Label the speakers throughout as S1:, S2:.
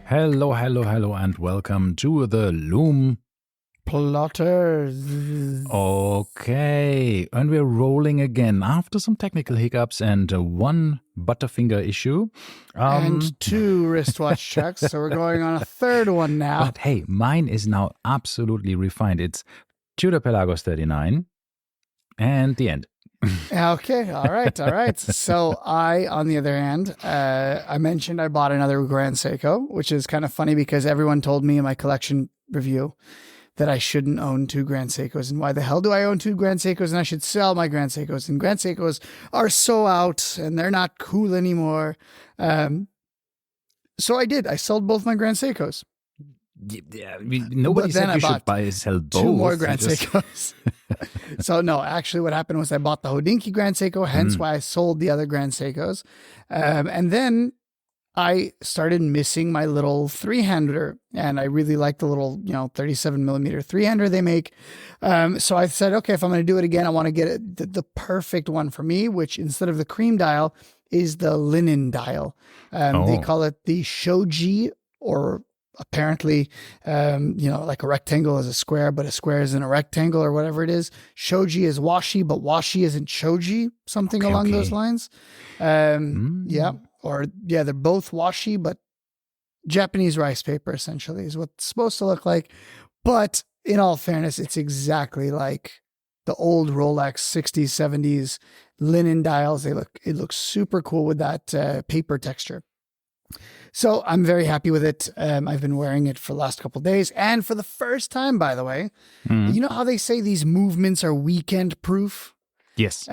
S1: Hello, hello, hello, and welcome to the Lume.
S2: Plotters.
S1: Okay, and we're rolling again after some technical hiccups and one Butterfinger issue.
S2: And 2 wristwatch checks, so we're going on a third one now.
S1: But hey, mine is now absolutely refined. It's Tudor Pelagos 39 and the end.
S2: Okay, all right. So I, on the other hand, I mentioned I bought another Grand Seiko, which is kind of funny because everyone told me in my collection review that I shouldn't own 2 Grand Seikos. And why the hell do I own 2 Grand Seikos? And I should sell my Grand Seikos. And Grand Seikos are so out and they're not cool anymore. So I did. I sold both my Grand Seikos.
S1: Yeah, nobody said you should sell both.
S2: 2 more Grand Seikos. So no, actually what happened was I bought the Hodinkee Grand Seiko, hence why I sold the other Grand Seikos. And then I started missing my little 3-hander, and I really like the little, 37 millimeter 3-hander they make. So I said, okay, if I'm going to do it again, I want to get the perfect one for me, which instead of the cream dial is the linen dial. They call it the shoji, or apparently, like a rectangle is a square, but a square isn't a rectangle, or whatever it is. Shoji is washi, but washi isn't shoji, something along those lines. Yeah. Or, yeah, they're both washi, but Japanese rice paper, essentially, is what it's supposed to look like. But in all fairness, it's exactly like the old Rolex 60s, 70s linen dials. It looks super cool with that paper texture. So I'm very happy with it. I've been wearing it for the last couple of days. And for the first time, by the way, you know how they say these movements are weekend proof?
S1: Yes.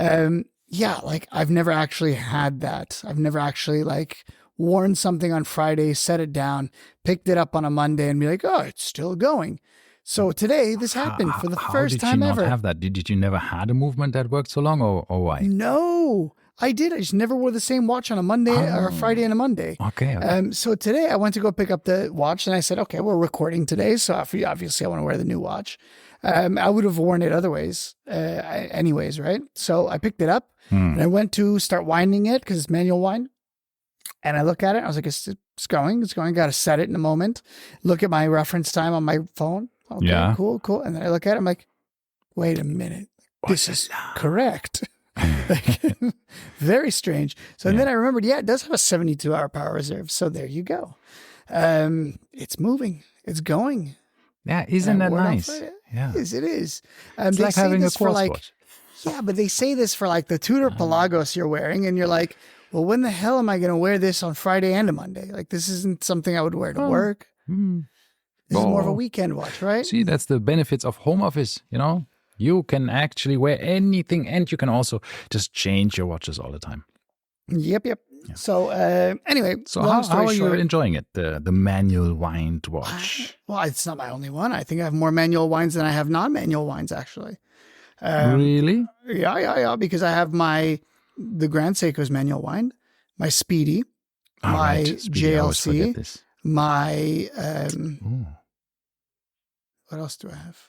S2: Yeah, like I've never actually had that. I've never actually worn something on Friday, set it down, picked it up on a Monday and be like, oh, it's still going. So today this happened for the first time ever.
S1: How did you not have that? Did you never had a movement that worked so long or why?
S2: No, I did. I just never wore the same watch on a Monday or a Friday and a Monday.
S1: Okay.
S2: So today I went to go pick up the watch and I said, okay, we're recording today. So obviously I want to wear the new watch. I would have worn it anyways, right? So I picked it up and I went to start winding it because it's manual wind. And I look at it. I was like, it's going. Got to set it in a moment. Look at my reference time on my phone. Okay, yeah. Cool. And then I look at it. I'm like, wait a minute. This is correct. Very strange. So then I remembered, it does have a 72-hour power reserve. So there you go. It's moving. It's going.
S1: Yeah, isn't that nice?
S2: Yeah, it is.
S1: It's like having a quartz watch.
S2: Yeah, but they say this for like the Tudor Pelagos you're wearing, and you're like, well, when the hell am I going to wear this on Friday and a Monday? Like, this isn't something I would wear to work. This is more of a weekend watch, right?
S1: See, that's the benefits of home office, You can actually wear anything, and you can also just change your watches all the time.
S2: Yep. Yeah. So anyway,
S1: so how are you enjoying it? The manual wind watch?
S2: Well, it's not my only one. I think I have more manual winds than I have non-manual winds, actually.
S1: Really?
S2: Yeah. Because I have the Grand Seiko's manual wind, my Speedy, my JLC, my what else do I have?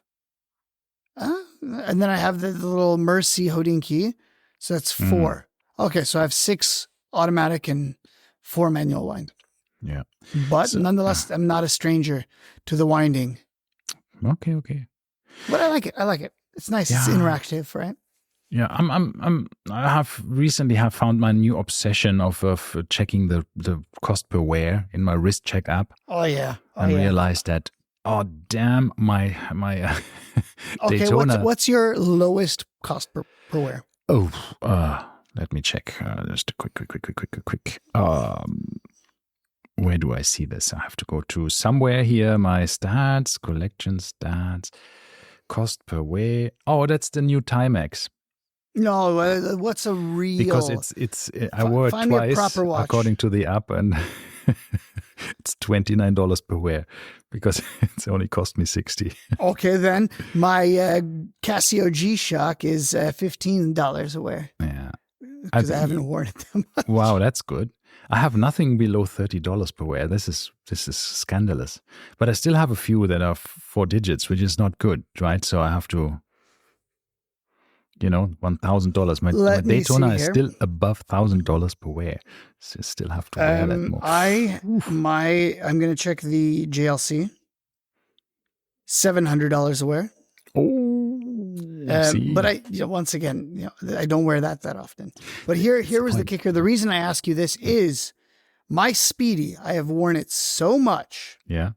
S2: And then I have the little Mercy Hodinkee. So that's 4. Okay, so I have 6 automatic and 4 manual wind.
S1: Yeah.
S2: But nonetheless, I'm not a stranger to the winding.
S1: Okay.
S2: But I like it. It's nice. Yeah. It's interactive, right?
S1: Yeah, I have recently found my new obsession of checking the cost per wear in my wrist check app.
S2: Oh yeah.
S1: And realized that, oh damn, my
S2: okay,
S1: Daytona.
S2: What's your lowest cost per wear?
S1: Oh, let me check. Just a quick. Where do I see this? I have to go to somewhere here. My stats, collection stats, cost per wear. Oh, that's the new Timex.
S2: No, what's a real?
S1: Because it's I wore it twice according to the app, and it's $29 per wear because it's only cost me $60.
S2: Okay, then my Casio G-Shock is $15 a wear.
S1: Yeah,
S2: because I haven't worn it that much.
S1: Wow, that's good. I have nothing below $30 per wear. This is scandalous. But I still have a few that are 4 digits, which is not good, right? So I have to. $1,000. My Daytona is still above $1,000 per wear. So still have to wear that more.
S2: I'm going to check the JLC. $700 a wear.
S1: Oh,
S2: but once again, I don't wear that often. But here was the kicker. The reason I ask you this is my Speedy. I have worn it so much.
S1: Yeah.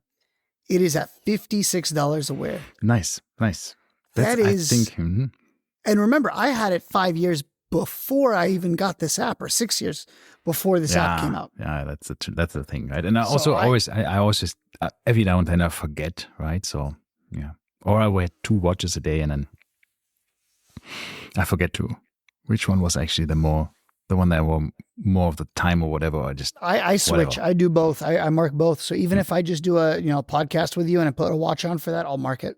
S2: It is at $56 a wear.
S1: Nice.
S2: That is. And remember, I had it 5 years before I even got this app, or 6 years before this app came out.
S1: Yeah, that's the thing, right? And I always just every now and then I forget, right? So yeah, or I wear 2 watches a day, and then I forget which one was actually the one that I wore more of the time or whatever. I
S2: switch. Whatever. I do both. I mark both. So even if I just do a podcast with you and I put a watch on for that, I'll mark it.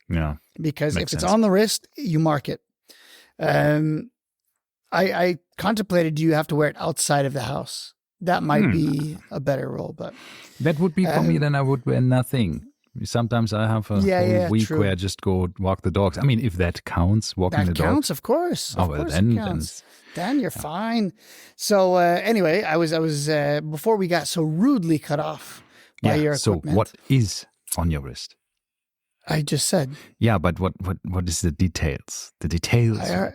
S1: Yeah.
S2: Because if it's on the wrist, you mark it. I contemplated, do you have to wear it outside of the house? That might be a better rule, but
S1: that would be for me. Then I would wear nothing. Sometimes I have a whole week where I just go walk the dogs. I mean, if that counts, walking the dogs. That counts,
S2: of course. Then you're fine. So anyway, I was before we got so rudely cut off by your equipment.
S1: So what is on your wrist?
S2: I just said.
S1: Yeah, but what is the details? The details.
S2: I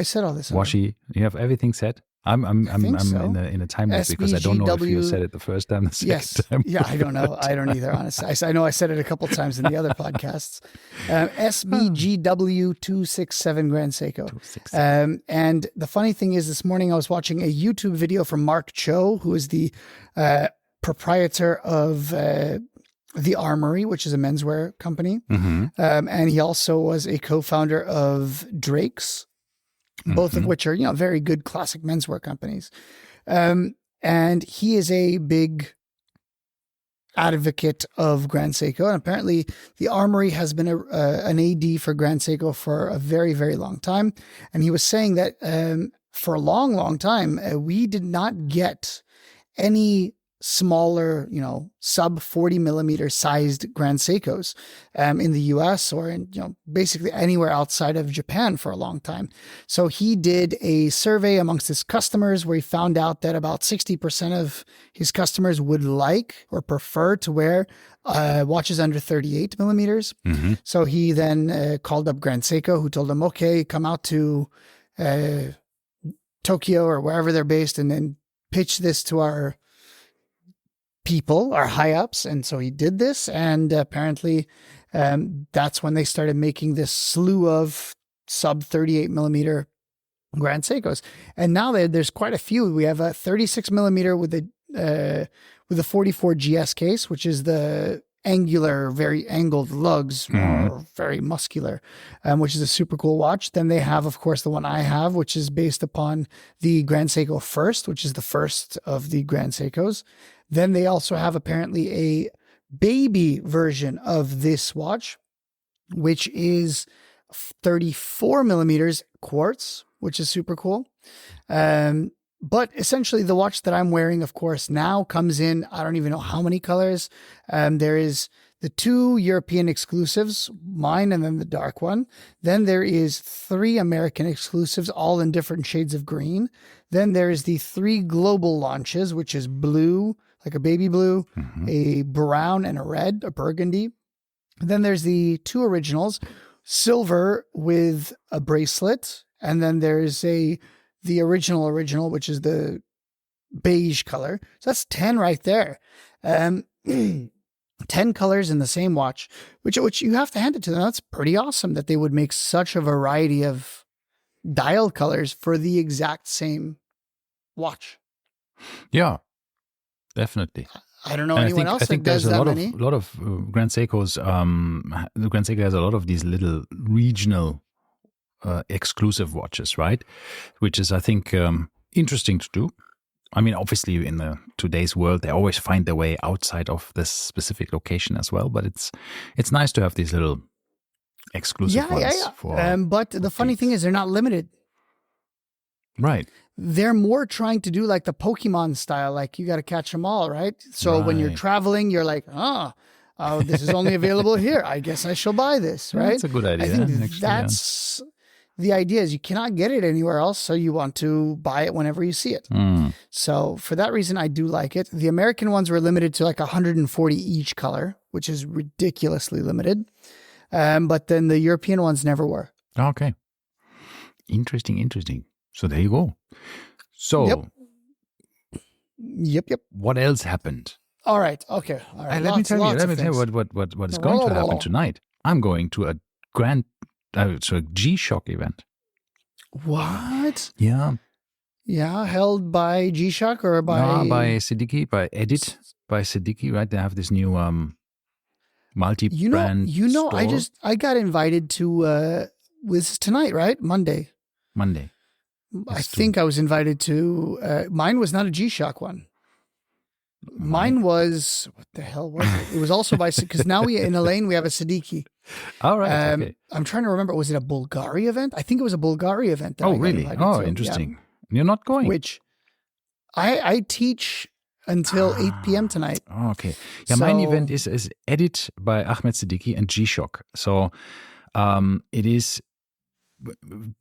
S2: said all this.
S1: Washi, you have everything said. I'm in a time loop because I don't know if you said it the first time, the second time.
S2: Yeah, I don't know. I don't either, honestly. I know I said it a couple times in the other podcasts. SBGW 267 Grand Seiko. And the funny thing is, this morning I was watching a YouTube video from Mark Cho, who is the proprietor of The Armory, which is a menswear company. Mm-hmm. And he also was a co-founder of Drake's. Both of which are, very good classic menswear companies. And he is a big advocate of Grand Seiko. And apparently the Armory has been an AD for Grand Seiko for a very, very long time. And he was saying that for a long, long time, we did not get any smaller, sub 40 millimeter sized Grand Seikos in the US or in, basically anywhere outside of Japan for a long time. So he did a survey amongst his customers where he found out that about 60% of his customers would like or prefer to wear watches under 38 millimeters. Mm-hmm. So he then called up Grand Seiko, who told him, okay, come out to Tokyo or wherever they're based and then pitch this to our people, our high ups. And so he did this. And apparently that's when they started making this slew of sub 38 millimeter Grand Seikos. And now there's quite a few. We have a 36 millimeter with a 44 GS case, which is the angular, very angled lugs, very muscular, which is a super cool watch. Then they have, of course, the one I have, which is based upon the Grand Seiko First, which is the first of the Grand Seikos. Then they also have apparently a baby version of this watch, which is 34 millimeters quartz, which is super cool. But essentially the watch that I'm wearing, of course, now comes in, I don't even know how many colors. There is the 2 European exclusives, mine and then the dark one. Then there is 3 American exclusives, all in different shades of green. Then there is the 3 global launches, which is blue, like a baby blue, a brown and a red, a burgundy. And then there's the 2 originals, silver with a bracelet. And then there's the original, which is the beige color. So that's 10 right there. 10 colors in the same watch, which you have to hand it to them. That's pretty awesome that they would make such a variety of dial colors for the exact same watch.
S1: Yeah, definitely.
S2: I don't know anyone else that does that many.
S1: A lot of Grand Seikos. The Grand Seiko has a lot of these little regional exclusive watches, right? Which is, I think, interesting to do. I mean, obviously, in today's world, they always find their way outside of this specific location as well. But it's nice to have these little exclusive ones.
S2: But the funny thing is, they're not limited.
S1: Right.
S2: They're more trying to do like the Pokemon style, like you got to catch them all, right? So when you're traveling, you're like, oh, this is only available here. I guess I shall buy this, right?
S1: That's a good idea.
S2: I think the idea is you cannot get it anywhere else, so you want to buy it whenever you see it. So for that reason, I do like it. The American ones were limited to like 140 each color, which is ridiculously limited. But then the European ones never were.
S1: Okay. Interesting. So there you go. So
S2: Yep.
S1: what else happened?
S2: All right. Okay. All right.
S1: Let me tell you what is going to happen tonight. I'm going to a G-Shock event.
S2: What?
S1: Yeah.
S2: Yeah, held by G-Shock or by...
S1: No, by Hodinkee, by Edit, by Hodinkee, right? They have this new multi-brand store.
S2: I got invited to, was tonight, right? Monday. I think I was invited to, mine was not a G-Shock one. Mine was, what the hell was it? It was also by, because now in Elaine we have a Hodinkee.
S1: All right. Okay.
S2: I'm trying to remember, was it a Bulgari event? I think it was a Bulgari event.
S1: Oh, really? Oh, interesting. Yeah. You're not going?
S2: Which I teach until 8 p.m. tonight.
S1: Oh, okay. Yeah, so, mine event is Edit by Ahmed Hodinkee and G-Shock. So it is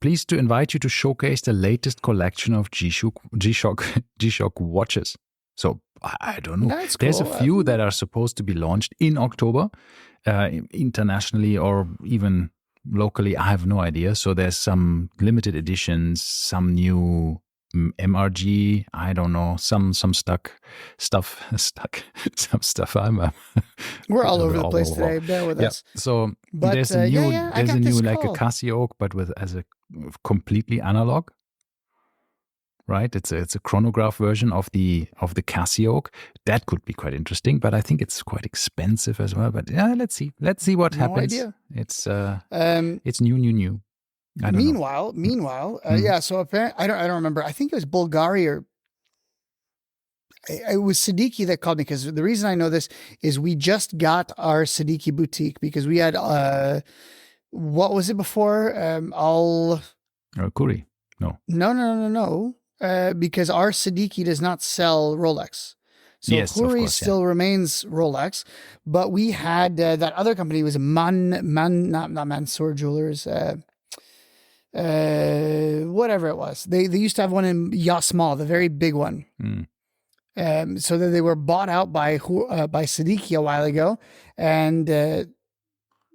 S1: pleased to invite you to showcase the latest collection of G-Shock watches. So I don't know.
S2: That's
S1: There's
S2: cool.
S1: A few that are supposed to be launched in October, internationally or even locally. I have no idea. So there's some limited editions, some new MRG. I don't know. Some stuff.
S2: We're all over the place today. Bear with us.
S1: So there's a new like a Casio, but as a completely analog. Right, it's a chronograph version of the Casio. That could be quite interesting, but I think it's quite expensive as well. But yeah, let's see what happens.
S2: Idea.
S1: It's new.
S2: Meanwhile, yeah. So apparently, I don't remember. I think it was Bulgari or it was Hodinkee that called me, because the reason I know this is we just got our Hodinkee boutique because we had what was it before?
S1: Kuri.
S2: No. Because our Hodinkee does not sell Rolex. So
S1: yes,
S2: Kuri still remains Rolex, but we had that other company was not Mansour Jewelers, whatever it was. They used to have one in Yasmal, the very big one. So that they were bought out by Hodinkee a while ago, and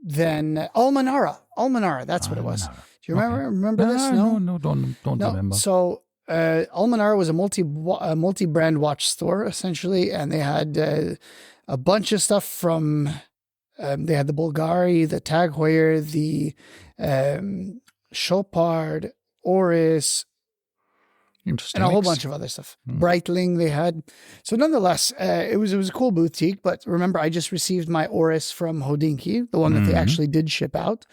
S2: then Almanara, that's what it was. Do you remember this?
S1: No, don't remember.
S2: So Almanar was a multi-brand watch store essentially, and they had a bunch of stuff from. They had the Bulgari, the Tag Heuer, the Chopard, Oris, and a whole bunch of other stuff. Breitling they had. So nonetheless, it was a cool boutique. But remember, I just received my Oris from Hodinkee, the one that they actually did ship out.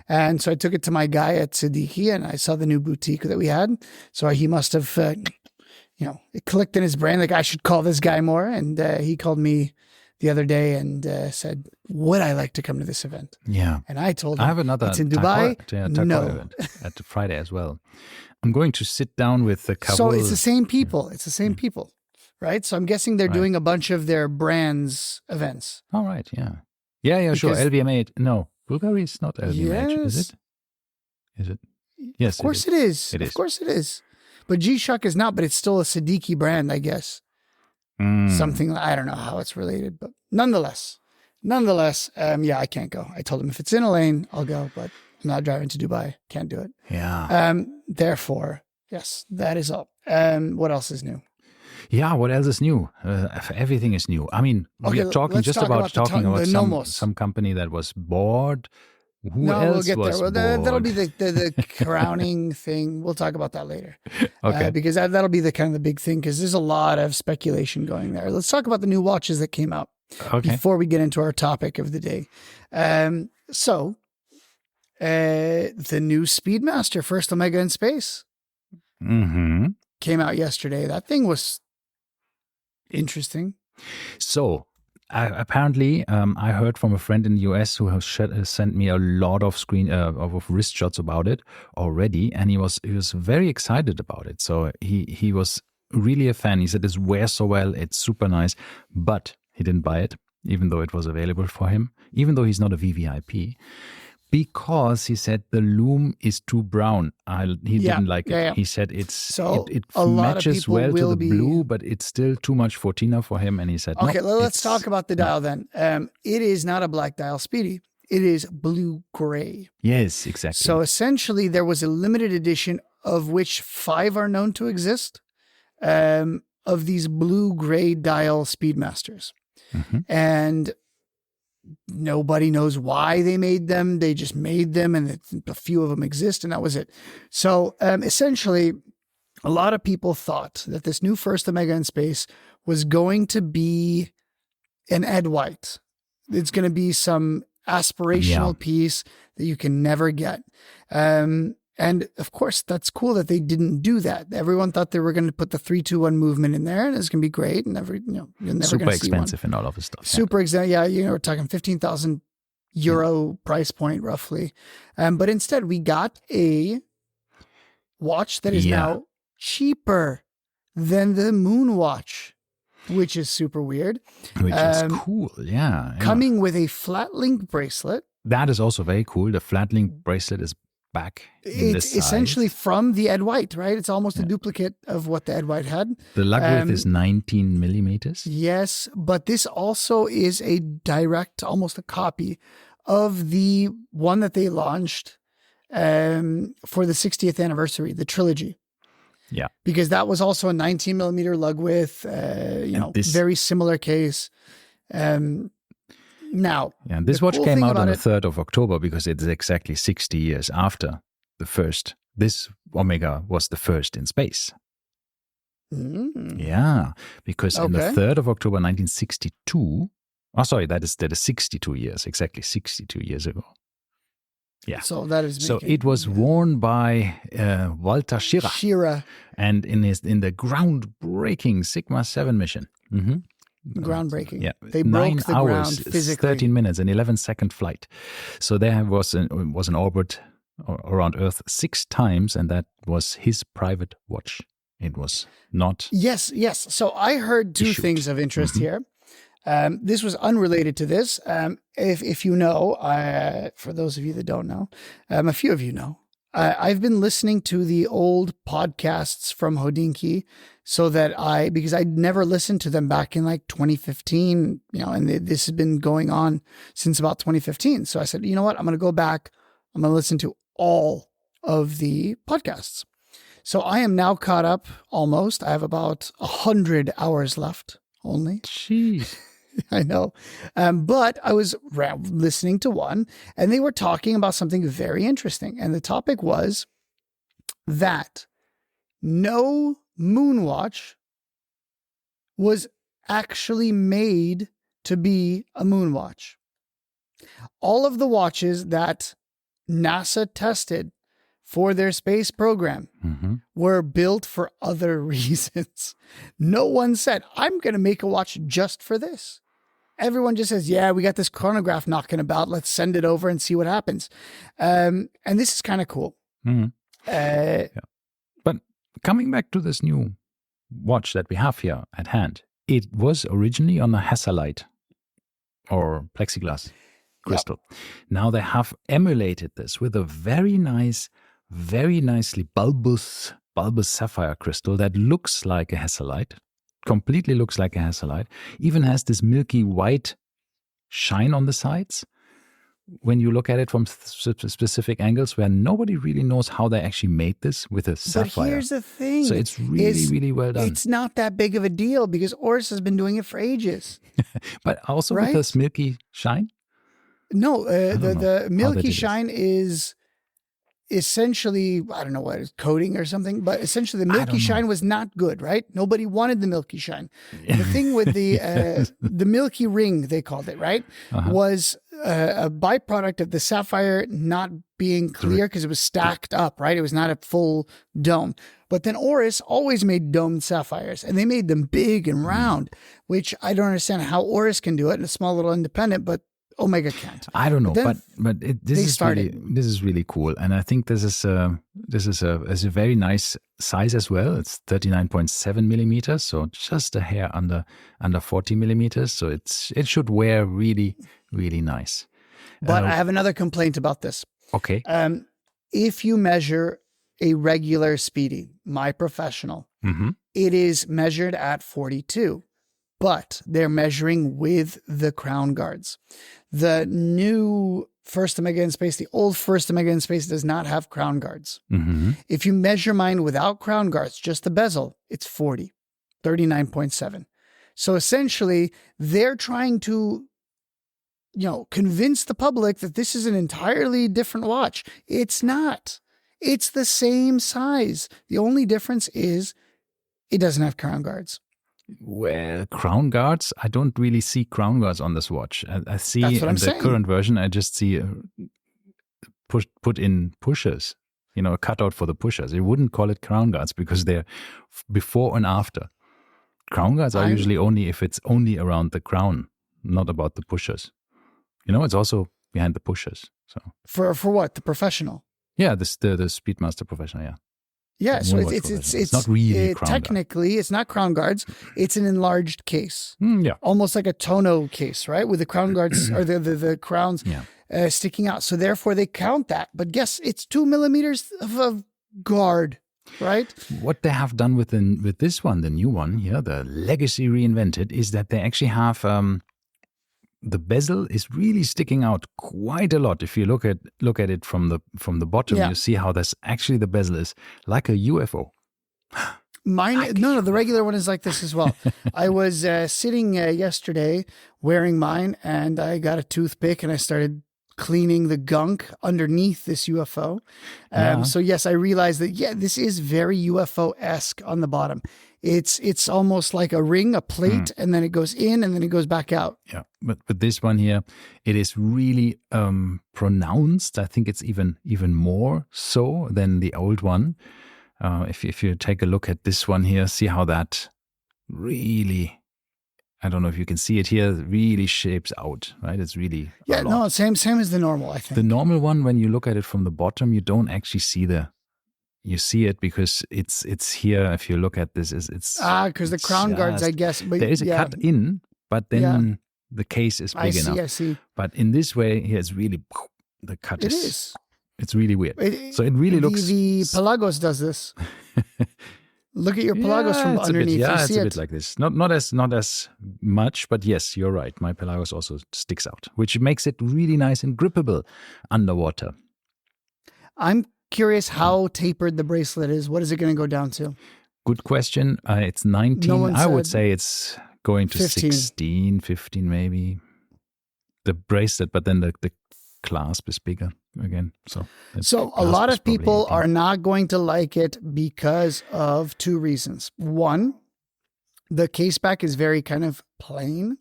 S2: And so I took it to my guy at Hodinkee, and I saw the new boutique that we had. So he must have, it clicked in his brain, like I should call this guy more. And he called me the other day and said, would I like to come to this event?
S1: Yeah.
S2: And I told him,
S1: I have another
S2: it's in Dubai.
S1: No. Event at Friday as well. I'm going to sit down with the couple.
S2: So it's the same people. It's the same people, right? So I'm guessing they're doing a bunch of their brands events.
S1: All right. Yeah. Yeah, sure. LVMH. No. Bulgari is not LVMH, is it? Is it? Yes.
S2: Of course it is. Of course it is. But G-Shock is not, but it's still a Hodinkee brand, I guess. Something, I don't know how it's related, but nonetheless, yeah, I can't go. I told him if it's in Elaine, I'll go, but I'm not driving to Dubai. Can't do it.
S1: Yeah.
S2: Therefore, yes, that is all. What else is new?
S1: Yeah, what else is new? Everything is new. I mean, we are talking about some company that was bought. Who else
S2: we'll get
S1: was
S2: there.
S1: Well,
S2: that'll be the crowning thing. We'll talk about that later.
S1: Okay.
S2: Because that'll be the kind of the big thing, because there's a lot of speculation going there. Let's talk about the new watches that came out before we get into our topic of the day. The new Speedmaster, first Omega in space, came out yesterday. That thing was interesting.
S1: So apparently, I heard from a friend in the US who has sent me a lot of of wrist shots about it already, and he was very excited about it. So he was really a fan. He said this wears so well, it's super nice, but he didn't buy it, even though it was available for him, even though he's not a VVIP. Because he said the Lume is too brown. He didn't like it.
S2: Yeah.
S1: He said it
S2: a lot of
S1: matches
S2: people
S1: well to
S2: will
S1: the
S2: be-
S1: blue, but it's still too much for Tina for him. And he said,
S2: Okay,
S1: no,
S2: let's talk about the dial then. It is not a black dial Speedy. It is blue-gray.
S1: Yes, exactly.
S2: So essentially, there was a limited edition of which 5 are known to exist of these blue-gray dial Speedmasters. And nobody knows why they made them. They just made them, and a few of them exist, and that was it. So essentially, a lot of people thought that this new first Omega in space was going to be an Ed White. It's going to be some aspirational piece that you can never get. And of course, that's cool that they didn't do that. Everyone thought they were going to put the 3-2-1 movement in there, and it's going to be great. And you're never
S1: super
S2: going to see
S1: expensive
S2: one.
S1: and all of this stuff.
S2: Super expensive. Yeah, we're talking 15,000 euro price point roughly. But instead, we got a watch that is now cheaper than the Moon watch, which is super weird.
S1: Which is cool, yeah.
S2: Coming with a flat link bracelet.
S1: That is also very cool. The flat link bracelet is back.
S2: It's essentially from the Ed White, right? It's almost a duplicate of what the Ed White had.
S1: The lug width is 19 millimeters.
S2: Yes, but this also is a direct, almost a copy of the one that they launched for the 60th anniversary, the trilogy.
S1: Yeah.
S2: Because that was also a 19 millimeter lug width, very similar case. Now,
S1: this watch came out on the 3rd of October because it's exactly 60 years after the first. This Omega was the first in space. Yeah, because in the 3rd of October 1962, that is 62 years, exactly 62 years ago. Yeah.
S2: So that is
S1: it was worn by Walter Schirra. And in the groundbreaking Sigma 7 mission.
S2: Groundbreaking.
S1: Yeah.
S2: They
S1: 9
S2: broke the
S1: hours,
S2: ground physically.
S1: 13 minutes, and 11-second flight. So there was an orbit around Earth 6 times, and that was his private watch. It was not.
S2: Yes. So I heard 2 things of interest here. This was unrelated to this. If you know, for those of you that don't know, a few of you know, I've been listening to the old podcasts from Hodinkee because I'd never listened to them back in like 2015, and this has been going on since about 2015. So I said, you know what? I'm going to go back. I'm going to listen to all of the podcasts. So I am now caught up almost. I have about 100 hours left only.
S1: Jeez.
S2: I know. But I was listening to one, and they were talking about something very interesting. And the topic was that no Moon watch was actually made to be a Moon watch. All of the watches that NASA tested for their space program were built for other reasons. No one said, I'm going to make a watch just for this. Everyone just says, yeah, we got this chronograph knocking about. Let's send it over and see what happens. And this is kind of cool.
S1: But coming back to this new watch that we have here at hand, it was originally on a Hasselite or plexiglass crystal. Yep. Now they have emulated this with a very nicely bulbous sapphire crystal that looks like a Hasselite, completely looks like a Hasselite, even has this milky white shine on the sides when you look at it from specific angles where nobody really knows how they actually made this with a sapphire.
S2: But here's the thing.
S1: So it's really well done.
S2: It's not that big of a deal because Oris has been doing it for ages.
S1: But also with this milky shine?
S2: No, the milky shine is essentially, I don't know what it's coating or something, but essentially the milky shine was not good, right? Nobody wanted the milky shine. The thing with the milky ring, they called it, right? Was a byproduct of the sapphire not being clear because it was stacked up, right? It was not a full dome. But then Oris always made domed sapphires, and they made them big and round, which I don't understand how Oris can do it in a small little independent, but Omega can't.
S1: I don't know, but this is really cool, and I think this is a very nice size as well. It's 39.7 millimeters, so just a hair under 40 millimeters. So it should wear really nice.
S2: But I have another complaint about this.
S1: Okay.
S2: If you measure a regular speedy, my professional, it is measured at 42, but they're measuring with the crown guards. The new First Omega in Space, the old First Omega in Space does not have crown guards. If you measure mine without crown guards, just the bezel, it's 40, 39.7. So essentially, they're trying to, convince the public that this is an entirely different watch. It's not. It's the same size. The only difference is it doesn't have crown guards.
S1: Well, crown guards, I don't really see crown guards on this watch. I see
S2: That's what
S1: in
S2: I'm
S1: the
S2: saying.
S1: current version, I just see put in pushers, a cutout for the pushers. You wouldn't call it crown guards because they're before and after. Crown guards are usually only if it's only around the crown, not about the pushers. It's also behind the pushers. So
S2: for what? The professional?
S1: Yeah, the Speedmaster Professional, yeah.
S2: Yeah, so it's
S1: not really crown
S2: technically
S1: guard.
S2: It's not crown guards. It's an enlarged case,
S1: yeah,
S2: almost like a tonneau case, right? With the crown guards or the crowns sticking out. So therefore, they count that. But guess it's 2 millimeters of guard, right?
S1: What they have done with this one, the new one here, the Legacy Reinvented, is that they actually have the bezel is really sticking out quite a lot. If you look at it from the bottom, you see how the bezel is like a UFO.
S2: Mine, no, the regular one is like this as well. I was sitting yesterday wearing mine, and I got a toothpick and I started cleaning the gunk underneath this UFO. So yes, I realized that this is very UFO-esque on the bottom. It's almost like a ring, a plate, and then it goes in and then it goes back out.
S1: Yeah, but this one here, it is really pronounced. I think it's even more so than the old one. If you take a look at this one here, see how that really, I don't know if you can see it here, really shapes out, right? It's really
S2: same as the normal, I think.
S1: The normal one, when you look at it from the bottom, you don't actually see you see it because it's here. If you look at this, it's
S2: because the crown guards, I guess. But
S1: there is a cut in, but then the case is big enough.
S2: I see.
S1: But in this way, here it's really the cut
S2: is.
S1: It's really weird. So it really looks.
S2: The Pelagos does this. Look at your Pelagos from underneath.
S1: It's a bit like this. Not as much, but yes, you're right. My Pelagos also sticks out, which makes it really nice and grippable underwater.
S2: I'm curious how tapered the bracelet is. What is it going to go down to?
S1: Good question. It's 19.
S2: No one
S1: I would
S2: said
S1: say it's going to 16, 15 maybe. The bracelet, but then the clasp is bigger again. So
S2: a lot of people are not going to like it because of two reasons. One, the case back is very kind of plain.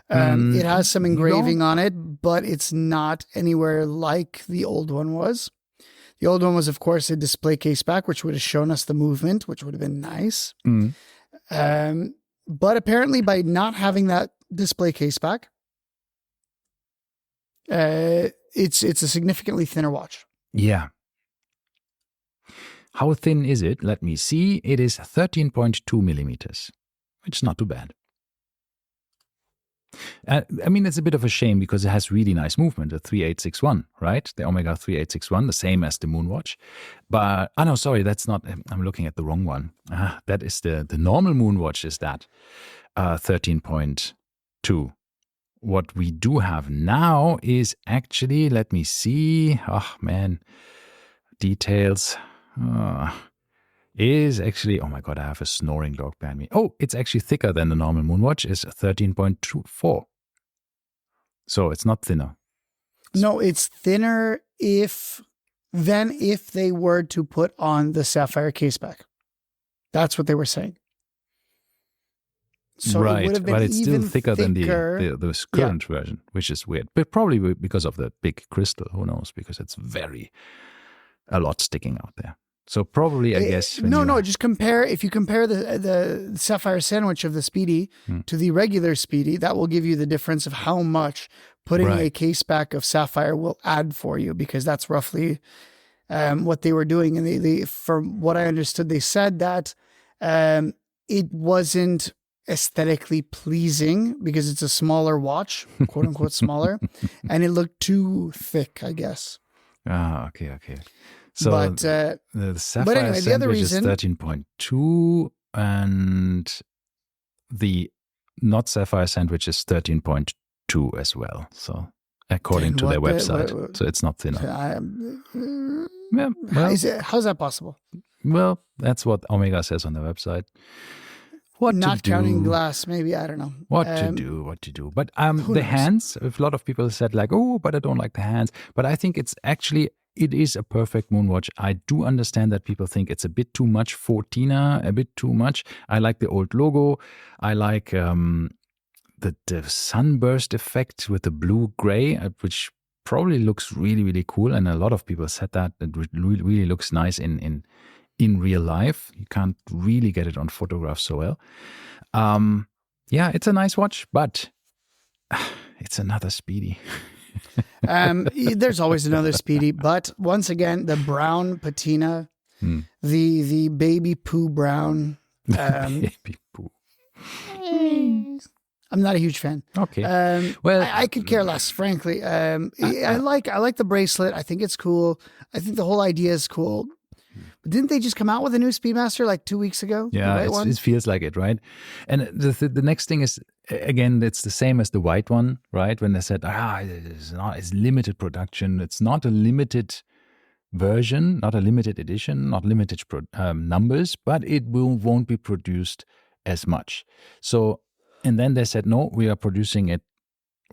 S2: It has some engraving on it, but it's not anywhere like the old one was. The old one was, of course, a display case back, which would have shown us the movement, which would have been nice. But apparently by not having that display case back, it's a significantly thinner watch.
S1: Yeah. How thin is it? Let me see. It is 13.2 millimeters. It's not too bad. It's a bit of a shame because it has really nice movement, the 3861, right? The Omega 3861, the same as the Moonwatch. But, no, sorry, that's not, I'm looking at the wrong one. That is the normal Moonwatch is that 13.2. What we do have now is actually, let me see. Oh, man. Details. Is actually, oh my God, I have a snoring dog behind me. Oh, it's actually thicker than the normal Moonwatch. It's 13.24. So it's not thinner.
S2: No, it's thinner if they were to put on the sapphire caseback. That's what they were saying. So
S1: right,
S2: it would have been
S1: but it's still thicker than the current version, which is weird. But probably because of the big crystal, who knows? Because it's a lot sticking out there. So probably, I guess.
S2: Just compare. If you compare the sapphire sandwich of the Speedy to the regular Speedy, that will give you the difference of how much putting a case back of sapphire will add for you, because that's roughly what they were doing. And they, from what I understood, they said that it wasn't aesthetically pleasing because it's a smaller watch, quote unquote smaller, and it looked too thick, I guess.
S1: Okay. So
S2: But
S1: the Sapphire
S2: anyway, the other
S1: Sandwich
S2: reason,
S1: is 13.2 and the not Sapphire Sandwich is 13.2 as well. So according to their website. So it's not thinner. Yeah, well,
S2: how's that possible?
S1: Well, that's what Omega says on their website.
S2: Not counting glass, maybe, I don't know.
S1: What to do. But the hands, a lot of people said like, oh, but I don't like the hands. But I think it is a perfect moonwatch. I do understand that people think it's a bit too much 14er, a bit too much. I like the old logo. I like the sunburst effect with the blue-gray, which probably looks really, really cool. And a lot of people said that it really looks nice in real life. You can't really get it on photographs so well. Yeah, it's a nice watch, but it's another Speedy.
S2: There's always another Speedy, but once again, the brown patina, the baby poo brown.
S1: Baby poo.
S2: I'm not a huge fan.
S1: Okay.
S2: Well, I could care less, frankly. I like the bracelet. I think it's cool. I think the whole idea is cool. But didn't they just come out with a new Speedmaster like 2 weeks ago?
S1: Yeah, it feels like it, right? And the next thing is, again, it's the same as the white one, right? When they said, it's limited production. It's not a limited version, not a limited edition, not limited numbers, but it won't be produced as much. So, and then they said, no, we are producing it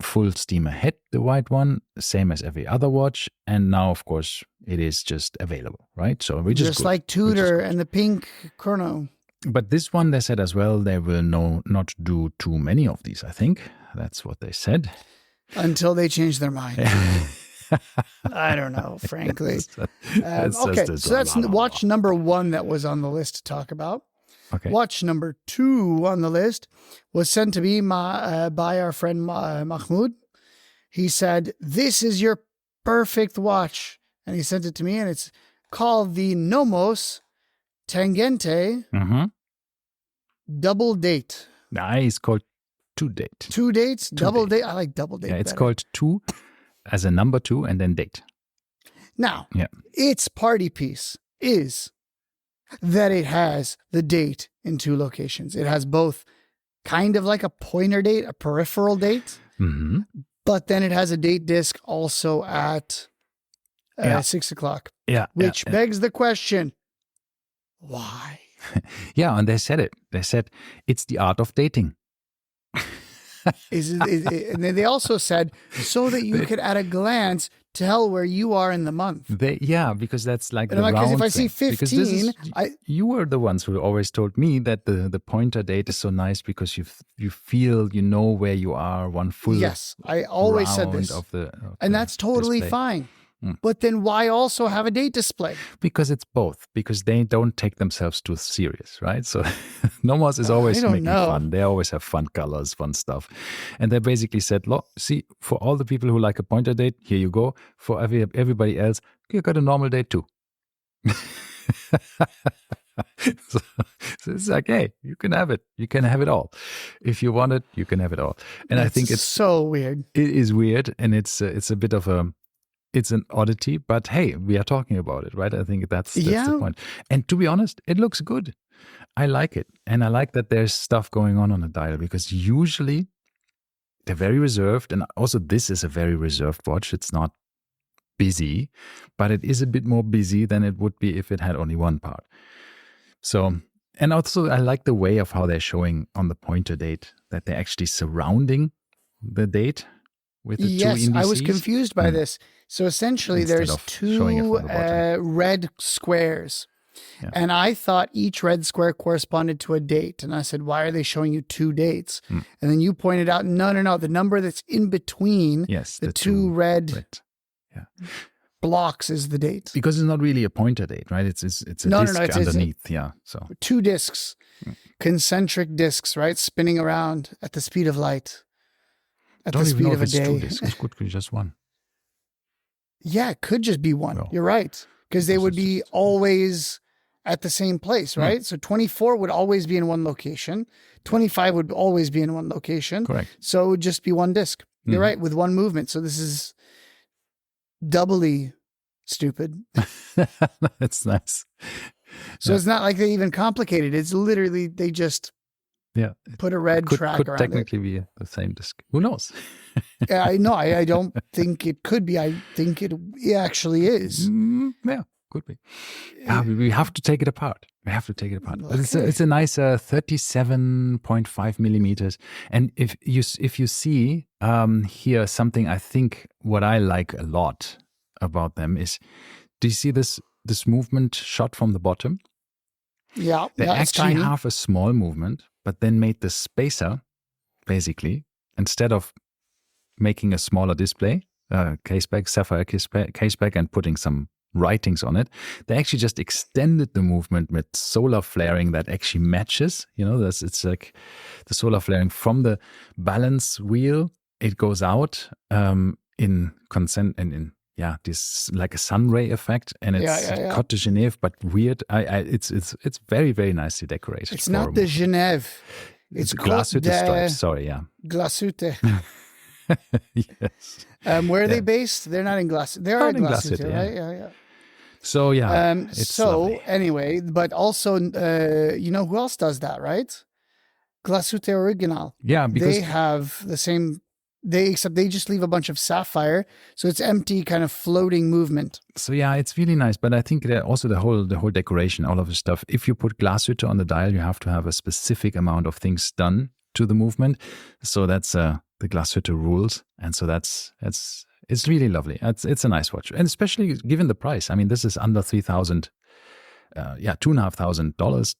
S1: full steam ahead, the white one, same as every other watch. And now, of course, it is just available, right? So we
S2: just like Tudor and the pink chrono.
S1: But this one, they said as well, they will not do too many of these, I think. That's what they said.
S2: Until they change their mind. I don't know, frankly. Okay, so that's watch number 1 that was on the list to talk about.
S1: Okay.
S2: Watch number 2 on the list was sent to me by our friend Mahmoud. He said, "This is your perfect watch." And he sent it to me, and it's called the Nomos Tangente Double Date.
S1: It's called 2 Date.
S2: 2 dates? Double date? I like double date.
S1: Yeah, it's called 2 as a number 2 and then date.
S2: Now, its party piece is that it has the date in 2 locations. It has both kind of like a pointer date, a peripheral date, but then it has a date disc also at 6 o'clock.
S1: Yeah.
S2: Which begs the question, why?
S1: Yeah, and they said it. They said it's the art of dating.
S2: And then they also said so that you could at a glance tell where you are in the month.
S1: Because that's like the round
S2: because if I
S1: thing.
S2: see 15,
S1: you were the ones who always told me that the pointer date is so nice because you feel you know where you are one full.
S2: Yes, I always said this, and that's totally fine. But then why also have a date display?
S1: Because it's both. Because they don't take themselves too serious, right? So Nomos is always making fun. They always have fun colors, fun stuff. And they basically said, look, see, for all the people who like a pointer date, here you go. For everybody else, you got a normal date too. So it's like, hey, you can have it. You can have it all. If you want it, you can have it all. And I think it's
S2: so weird.
S1: It is weird. And it's a bit of it's an oddity, but hey, we are talking about it, right? I think that's the point. And to be honest, it looks good. I like it. And I like that there's stuff going on the dial because usually they're very reserved. And also this is a very reserved watch. It's not busy, but it is a bit more busy than it would be if it had only one part. So, and also I like the way of how they're showing on the pointer date that they're actually surrounding the date with the 2 indices.
S2: I was confused by this. So essentially there's 2 red squares. Yeah. And I thought each red square corresponded to a date. And I said, why are they showing you 2 dates? And then you pointed out, no. The number that's in between the 2 red blocks is the date.
S1: Because it's not really a pointer date, right? It's a disc underneath. So
S2: 2 discs, concentric discs, right? Spinning around at the speed of light. At the speed of a day.
S1: 2 discs. It could be just 1.
S2: Yeah, it could just be 1. No. You're right. Because they would be always at the same place, right? So 24 would always be in one location. 25 would always be in one location.
S1: Correct.
S2: So it would just be one disc. You're right, with one movement. So this is doubly stupid.
S1: That's nice.
S2: So it's not like they even complicated. It's literally they just put a red track
S1: could
S2: around
S1: technically be the same disc. Who knows?
S2: I know. I don't think it could be. I think it actually is.
S1: Yeah, could be. We have to take it apart. But
S2: Okay.
S1: it's a nice 37.5 millimeters. And if you see here something, I think what I like a lot about them is, do you see this movement shot from the bottom?
S2: Yeah.
S1: They
S2: it's
S1: actually
S2: tiny.
S1: have a small movement, but then made the spacer, basically, instead of making a smaller display, sapphire caseback, and putting some writings on it, they actually just extended the movement with solar flaring that actually matches. It's like the solar flaring from the balance wheel. It goes out in this like a sun ray effect, and it's Côte de Genève, but weird. It's very, very nicely decorated.
S2: It's not the Genève. It's
S1: Glashütte
S2: Côte
S1: stripes. Sorry, yeah.
S2: Glashütte.
S1: Yes.
S2: Where are they based? They're not in Glashütte. They are in Glashütte, right? Yeah.
S1: So yeah.
S2: So
S1: lovely.
S2: anyway, but also, you know who else does that, right? Glashütte Original.
S1: Yeah, because
S2: they have the same. Except they just leave a bunch of sapphire, so it's empty, kind of floating movement.
S1: So yeah, it's really nice. But I think that also the whole decoration, all of the stuff. If you put Glashütte on the dial, you have to have a specific amount of things done to the movement. So that's the Glashütte rules, and so it's really lovely. It's a nice watch, and especially given the price. I mean, this is under $3,000. $2,500,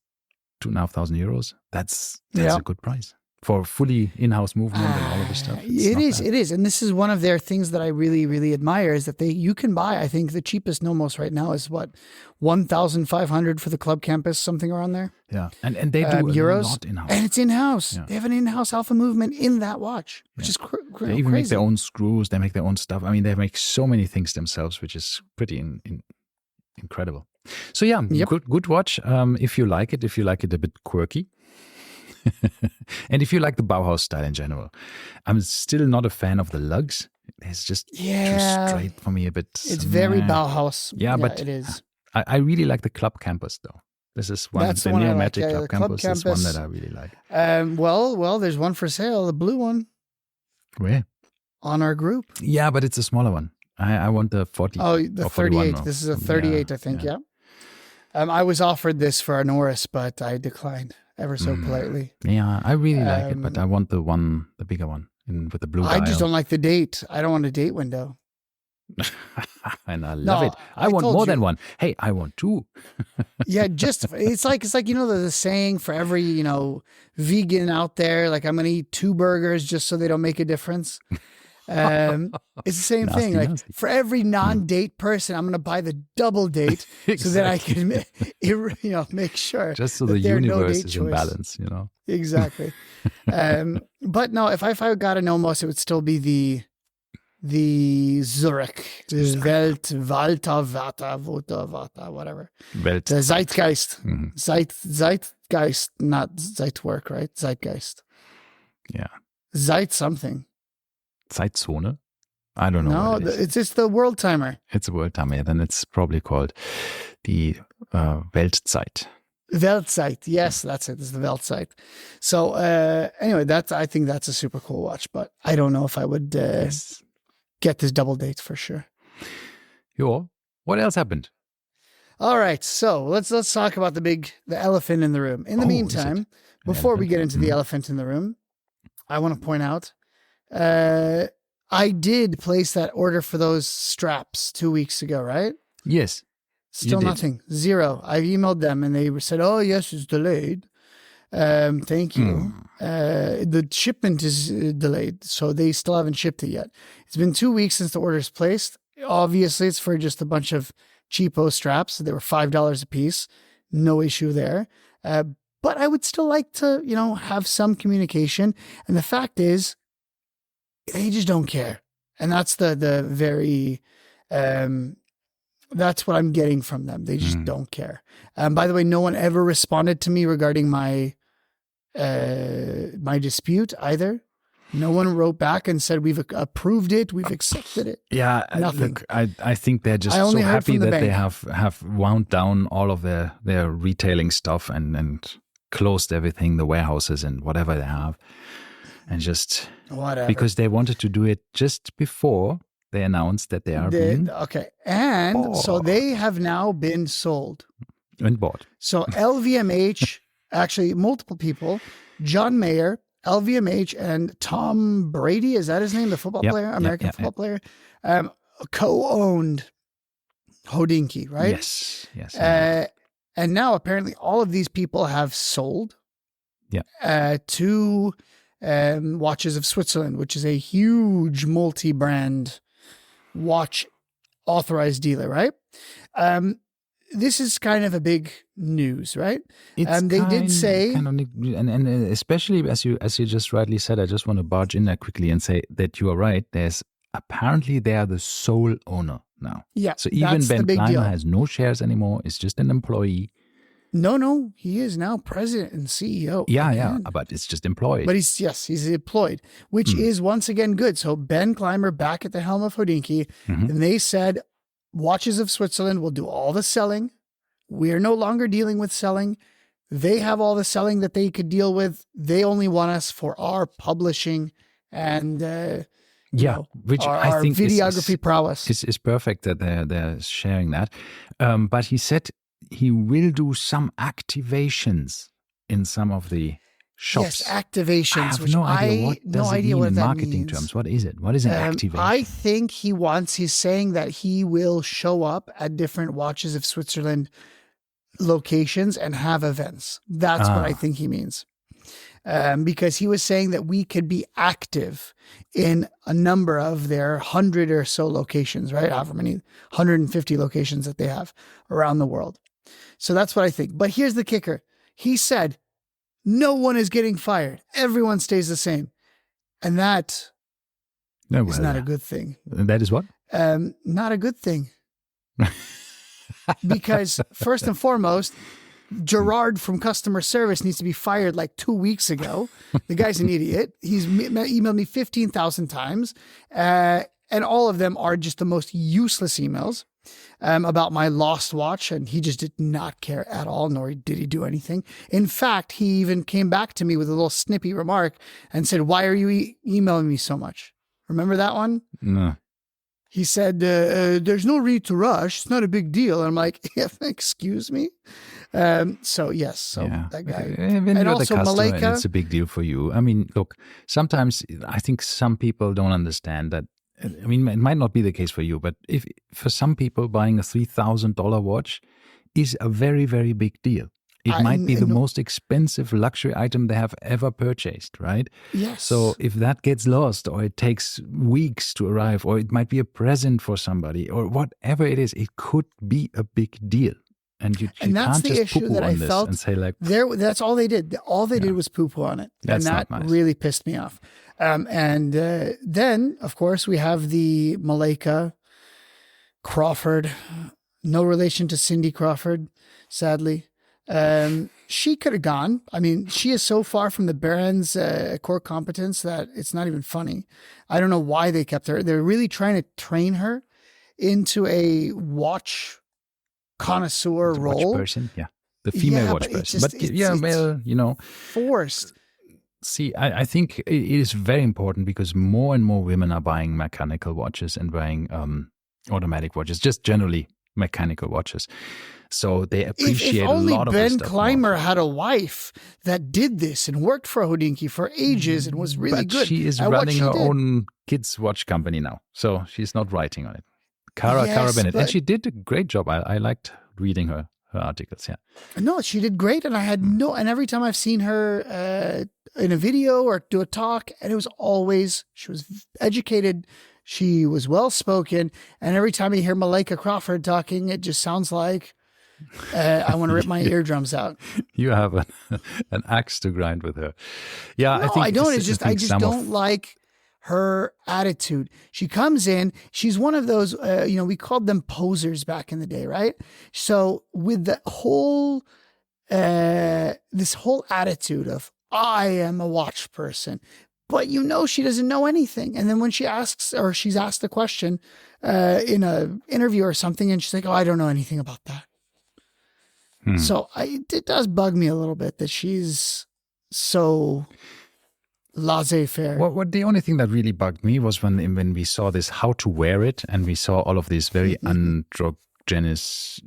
S1: €2,500. That's a good price for fully in-house movement and all of this stuff.
S2: It is. And this is one of their things that I really, really admire is that you can buy, I think the cheapest Nomos right now is what, 1,500 for the Club Campus, something around there.
S1: Yeah. And they do
S2: euros,
S1: a lot in-house.
S2: And it's in-house.
S1: Yeah.
S2: They have an in-house alpha movement in that watch, which is crazy.
S1: They even make their own screws. They make their own stuff. I mean, they make so many things themselves, which is pretty incredible. So yeah, good watch. If you like it a bit quirky. And if you like the Bauhaus style in general. I'm still not a fan of the lugs. It's just too straight for me a bit.
S2: It's very Bauhaus.
S1: Yeah, but
S2: it is.
S1: I really like the Club Campus though. This is one.
S2: That's
S1: the
S2: one
S1: Neomatic
S2: I like.
S1: Club Campus is one that I really like.
S2: Well, there's one for sale, the blue one.
S1: Where?
S2: On our group.
S1: Yeah, but it's a smaller one. I want the 40.
S2: Oh, the 38. This is a 38, I think. Yeah. I was offered this for a Norris, but I declined ever so politely.
S1: Yeah, I really like it, but I want the bigger one with the blue dial.
S2: I just don't like the date. I don't want a date window.
S1: And I love it. I want more than one. Hey, I want two.
S2: Yeah, it's like the saying for every vegan out there, like I'm gonna eat 2 burgers just so they don't make a difference. It's the same thing. Like for every non-date person, I'm going to buy the double date so that I can, make sure.
S1: Just so the universe is in balance,
S2: Exactly. But no, if I got a Nomos, it would still be the Zurich, the Wata, whatever. The Zeitgeist.
S1: Mm-hmm.
S2: Zeitgeist, not Zeitwerk, right? Zeitgeist.
S1: Yeah.
S2: Zeit something.
S1: Zeitzone? I don't know.
S2: No, it's just the world timer.
S1: It's a world timer. Yeah, then it's probably called the Weltzeit.
S2: Weltzeit. Yes, that's it. It's the Weltzeit. So anyway, I think that's a super cool watch, but I don't know if I would get this double date for sure.
S1: Yo, what else happened?
S2: All right, so let's talk about the elephant in the room. In the meantime, before we get into the elephant in the room, I want to point out I did place that order for those straps 2 weeks ago, right?
S1: Yes.
S2: Still nothing. 0. I emailed them and they said, "Oh, yes, it's delayed. Thank you. The shipment is delayed, so they still haven't shipped it yet." It's been 2 weeks since the order's placed. Obviously, it's for just a bunch of cheapo straps. They were $5 a piece. No issue there. But I would still like to, have some communication. And the fact is, they just don't care. And that's the very, that's what I'm getting from them. They just don't care. By the way, no one ever responded to me regarding my my dispute either. No one wrote back and said we've approved it, we've accepted it.
S1: Yeah,
S2: Nothing.
S1: look, I think they're just
S2: I only
S1: so
S2: heard
S1: happy
S2: from the
S1: that they
S2: bank.
S1: have wound down all of their retailing stuff and closed everything, the warehouses and whatever they have, and just
S2: Whatever.
S1: because they wanted to do it just before they announced that they are being
S2: Okay. And so they have now been sold.
S1: and bought.
S2: So LVMH, actually multiple people, John Mayer, LVMH, and Tom Brady, is that his name? The football player, American football player, co-owned Hodinkee, right?
S1: Yes.
S2: And now apparently all of these people have sold to Watches of Switzerland, which is a huge multi-brand watch authorized dealer, right? This is kind of a big news, right? They did say,
S1: and especially as you just rightly said, I just want to barge in there quickly and say that you are right. There's apparently they are the sole owner now.
S2: Yeah.
S1: So even Ben Clymer has no shares anymore. It's just an employee.
S2: No, he is now president and CEO.
S1: Yeah, but it's just employed.
S2: But he's employed, which is once again good. So Ben Clymer back at the helm of Hodinkee, and they said, Watches of Switzerland will do all the selling. We are no longer dealing with selling. They have all the selling that they could deal with. They only want us for our publishing and
S1: which
S2: our
S1: I think
S2: videography prowess.
S1: Is perfect that they're sharing that. But he said he will do some activations in some of the shops.
S2: Yes, activations.
S1: I have no idea what does it mean in marketing
S2: means.
S1: terms. What is it? What is an activation?
S2: I think he's saying that he will show up at different Watches of Switzerland locations and have events. That's what I think he means. Because he was saying that we could be active in a number of their 100 or so locations, right? However many, 150 locations that they have around the world. So that's what I think. But here's the kicker. He said, no one is getting fired. Everyone stays the same. And that is not a good thing.
S1: That is what?
S2: Not a good thing. Because first and foremost, Gerard from customer service needs to be fired like 2 weeks ago. The guy's an idiot. He's emailed me 15,000 times. And all of them are just the most useless emails about my lost watch. And he just did not care at all, nor did he do anything. In fact, he even came back to me with a little snippy remark and said, why are you emailing me so much? Remember that one?
S1: No.
S2: He said, there's no need to rush. It's not a big deal. And I'm like, excuse me? That guy.
S1: When
S2: and
S1: you're
S2: also
S1: the customer,
S2: Malika,
S1: it's a big deal for you. I mean, look, sometimes I think some people don't understand that. I mean, it might not be the case for you, but if for some people buying a $3,000 watch is a very, very big deal. It might be the most expensive luxury item they have ever purchased, right?
S2: Yes.
S1: So if that gets lost or it takes weeks to arrive or it might be a present for somebody or whatever it is, it could be a big deal. And you
S2: that's
S1: can't
S2: the
S1: just
S2: issue
S1: poo-poo
S2: that
S1: on
S2: I
S1: this
S2: felt
S1: and say like...
S2: That's all they did. All they did was poo-poo on it.
S1: That's
S2: and that
S1: not nice.
S2: really pissed me off. Then, of course, we have the Malika Crawford. No relation to Cindy Crawford, sadly. She could have gone. I mean, she is so far from the Baron's core competence that it's not even funny. I don't know why they kept her. They're really trying to train her into a watch connoisseur role.
S1: Watch person, yeah. The female watch person. But
S2: forced.
S1: See, I think it is very important because more and more women are buying mechanical watches and buying automatic watches, just generally mechanical watches. So they appreciate a lot of this stuff.
S2: If only Ben Clymer had a wife that did this and worked for Hodinkee for ages and was really good.
S1: But she is running her own kids' watch company now, so she's not writing on it. Cara Bennett. And she did a great job. I liked reading her articles, yeah.
S2: No, she did great. And I had and every time I've seen her in a video or do a talk, and it was always, she was educated, she was well-spoken. And every time you hear Malika Crawford talking, it just sounds like I want to rip my eardrums out.
S1: You have an axe to grind with her. Yeah,
S2: no, I don't. I just don't like her attitude. She comes in, she's one of those, we called them posers back in the day, right? So with the whole, this whole attitude of I am a watch person. But she doesn't know anything. And then when she asks, or she's asked a question in an interview or something, and she's like, oh, I don't know anything about that. So it does bug me a little bit that she's so laissez-faire.
S1: What the only thing that really bugged me was when we saw this how to wear it, and we saw all of these very androgynous,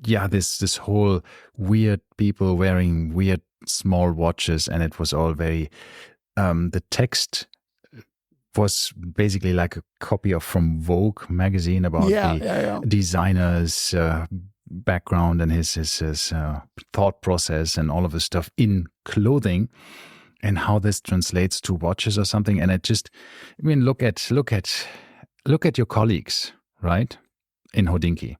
S1: this whole weird people wearing weird small watches, and it was all very the text was basically like a copy of from Vogue magazine about the designer's background and his thought process and all of this stuff in clothing, and how this translates to watches or something. And it just, look at your colleagues, right, in Hodinkee.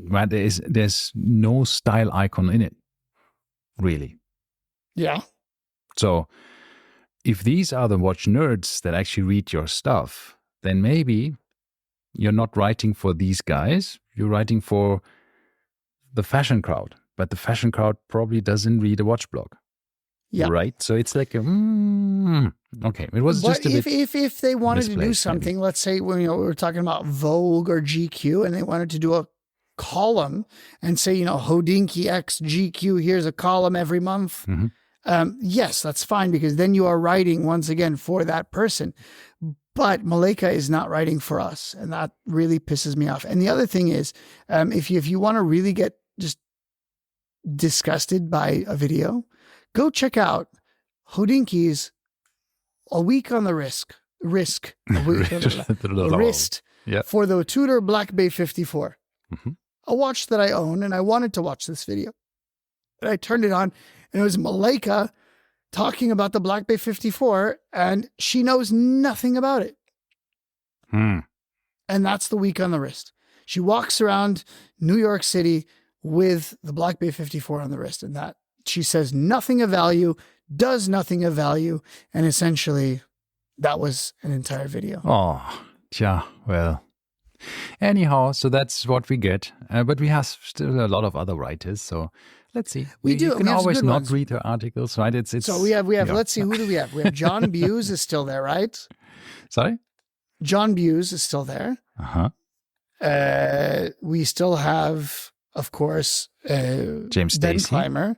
S1: Right, there's no style icon in it, really.
S2: Yeah.
S1: So if these are the watch nerds that actually read your stuff, then maybe you're not writing for these guys. You're writing for the fashion crowd, but the fashion crowd probably doesn't read a watch blog. Yeah. Right. So it's like okay. It was just a bit.
S2: If they wanted to do something, maybe. Let's say we were talking about Vogue or GQ, and they wanted to do a column and say, Hodinkee X GQ, here's a column every month. Yes, that's fine, because then you are writing once again for that person. But Malaika is not writing for us, and that really pisses me off. And the other thing is, if you want to really get just disgusted by a video, go check out Hodinkee's A Week on the Wrist for the Tudor Black Bay 54. A watch that I own, and I wanted to watch this video. And I turned it on, and it was Malaika talking about the Black Bay 54, and she knows nothing about it. And that's the Week on the Wrist. She walks around New York City with the Black Bay 54 on the wrist, and that she says nothing of value, does nothing of value, and essentially that was an entire video.
S1: Oh, yeah, well. Anyhow, so that's what we get. But we have still a lot of other writers, so let's see.
S2: We do.
S1: You can always not read her articles, right? It's
S2: so we have. Let's see, who do we have? We have John Buse is still there, right?
S1: Sorry?
S2: John Buse is still there. We still have, of course,
S1: James
S2: Ben
S1: Stacey.
S2: Clymer,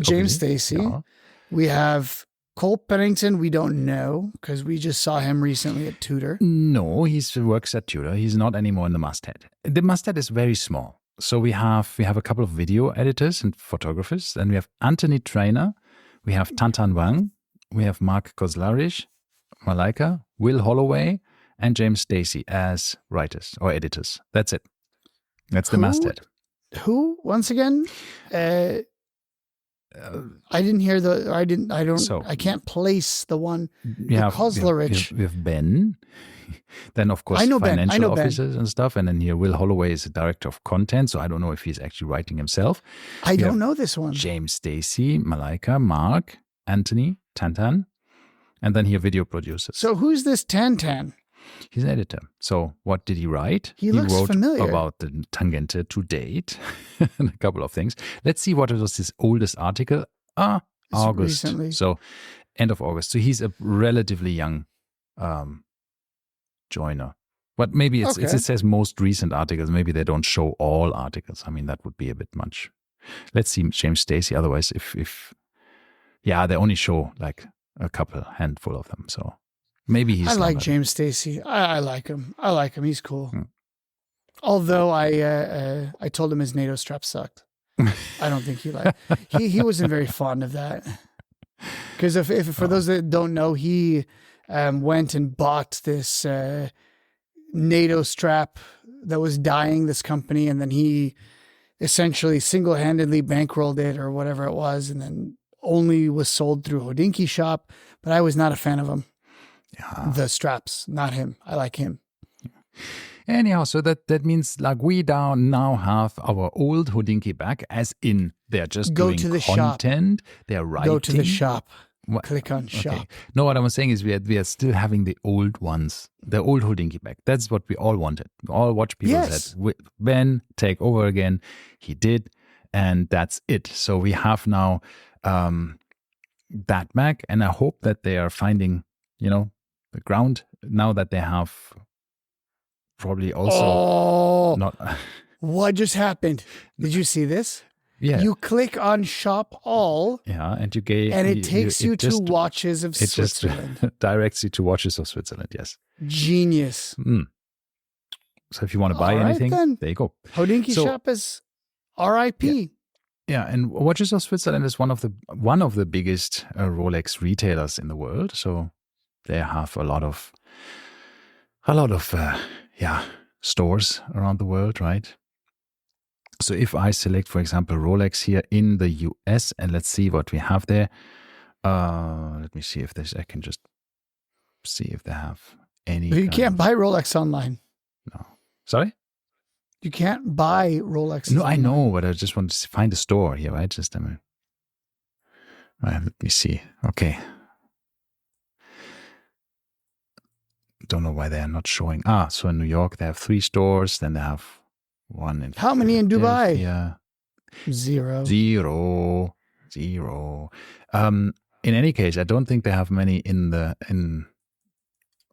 S2: James Stacey.
S1: Yeah.
S2: We have Cole Pennington, we don't know, because we just saw him recently at Tudor.
S1: No, he works at Tudor. He's not anymore in the masthead. The masthead is very small. So we have a couple of video editors and photographers. Then we have Anthony Trainer. We have Tantan Wang. We have Mark Kozlarish, Malaika, Will Holloway, and James Stacey as writers or editors. That's it. That's the masthead.
S2: Who, once again? I didn't hear I can't place the one. Kozlarich.
S1: We have Ben. Then, of course, financial officers and stuff. And then here, Will Holloway is the director of content. So I don't know if he's actually writing himself.
S2: I don't know this one.
S1: James Stacey, Malaika, Mark, Anthony, Tantan. And then here, video producers.
S2: So who's this Tantan?
S1: He's an editor. So what did he write?
S2: He looks
S1: wrote
S2: familiar.
S1: About the Tangente to date and a couple of things. Let's see what was his oldest article. August.
S2: Recently.
S1: So end of August. So he's a relatively young joiner. But maybe it says most recent articles. Maybe they don't show all articles. I mean, that would be a bit much. Let's see James Stacey. Otherwise, if they only show like a handful of them. So maybe he's.
S2: I like James Stacey. I like him. He's cool. Although I told him his NATO strap sucked. I don't think he wasn't very fond of that. Because if for those that don't know, he went and bought this NATO strap that was dying this company, and then he essentially single-handedly bankrolled it or whatever it was, and then only was sold through Hodinkee shop. But I was not a fan of him.
S1: Yeah.
S2: The straps, not him. I like him.
S1: Anyhow, so that means like we now have our old Hodinkee back, as in they're just doing content. They're writing.
S2: Go to the shop. Click on shop.
S1: No, what I was saying is we are still having the old ones, the old Hodinkee back. That's what we all wanted. All watch people said, Ben, take over again. He did. And that's it. So we have now that back. And I hope that they are finding, the ground now that they have probably also not.
S2: What just happened? Did you see this?
S1: Yeah.
S2: You click on Shop All.
S1: Yeah, and
S2: it takes you to Watches of Switzerland.
S1: It just directs you to Watches of Switzerland. Yes.
S2: Genius.
S1: So if you want to buy anything, there you go.
S2: Hodinkee shop is RIP.
S1: Yeah, and Watches of Switzerland is one of the biggest Rolex retailers in the world. So they have a lot of stores around the world, right? So if I select, for example, Rolex here in the US, and let's see what we have there. Let me see if I can just see if they have any.
S2: You can't buy Rolex online.
S1: No. Sorry?
S2: You can't buy Rolex.
S1: No, I know, but I just want to find a store here, right? Just a minute. Right, let me see. Okay. Don't know why they are not showing. So in New York, they have 3 stores. Then they have one in.
S2: How many in Dubai?
S1: Yeah.
S2: 0.
S1: In any case, I don't think they have many in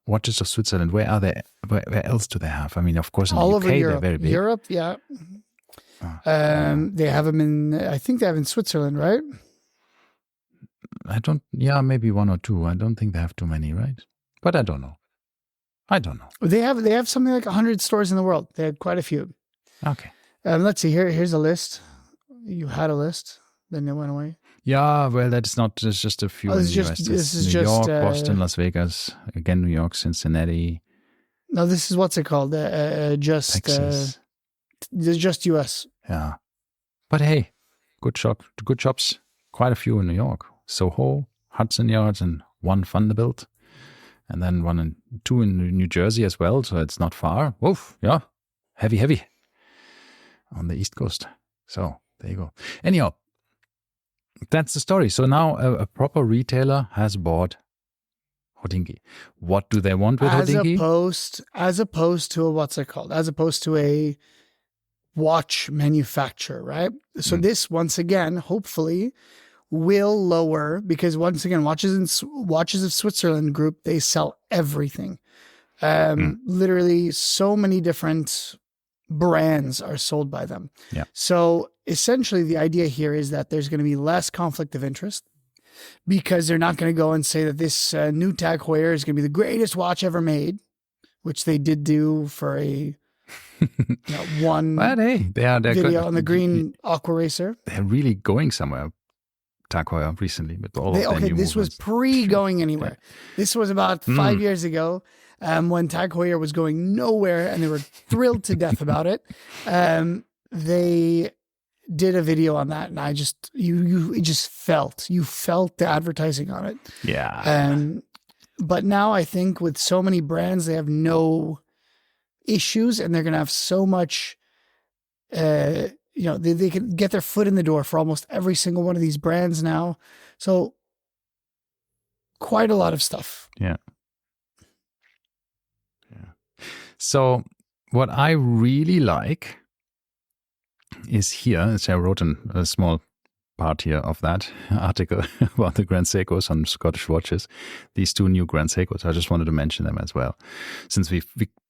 S1: Watches of Switzerland. Where are they? Where else do they have? I mean, of course, in
S2: all
S1: the
S2: over
S1: UK,
S2: Europe.
S1: they're very big.
S2: Europe, yeah. They have them in. I think they have in Switzerland, right?
S1: Maybe 1 or 2. I don't think they have too many, right? But I don't know.
S2: They have something like 100 stores in the world. They had quite a few.
S1: Okay.
S2: Let's see. Here's a list. You had a list, then it went away.
S1: Yeah, well, that's not. There's just a few in the US.
S2: This is
S1: New
S2: just
S1: York, Boston, Las Vegas, again New York, Cincinnati.
S2: No, this is what's it called?
S1: Texas.
S2: Just US.
S1: Yeah, but hey, good shops. Quite a few in New York, Soho, Hudson Yards, and 1 Vanderbilt, and then 1 and 2 in New Jersey as well. So it's not far. Woof, yeah, heavy on the East Coast. So there you go. Anyhow. That's the story. So now a proper retailer has bought Hodinkee. What do they want with Hodinkee?
S2: As opposed to a watch manufacturer, right? So this, once again, hopefully will lower, because once again, Watches of Switzerland Group, they sell everything. Literally so many different brands are sold by them.
S1: Yeah.
S2: So essentially the idea here is that there's going to be less conflict of interest, because they're not going to go and say that this new Tag Heuer is going to be the greatest watch ever made, which they did do for a one
S1: they're
S2: video on the green Aqua Racer.
S1: They're really going somewhere. Tag Heuer recently with all of their new
S2: this was pre-going anywhere. This was about 5 years ago. When Tag Heuer was going nowhere, and they were thrilled to death about it. They did a video on that, and you felt the advertising on it.
S1: Yeah.
S2: But now I think with so many brands, they have no issues, and they're going to have so much, they can get their foot in the door for almost every single one of these brands now. So quite a lot of stuff.
S1: Yeah. So what I really like is here, so I wrote a small part here of that article about the Grand Seikos on Scottish watches, these 2 new Grand Seikos. I just wanted to mention them as well. Since we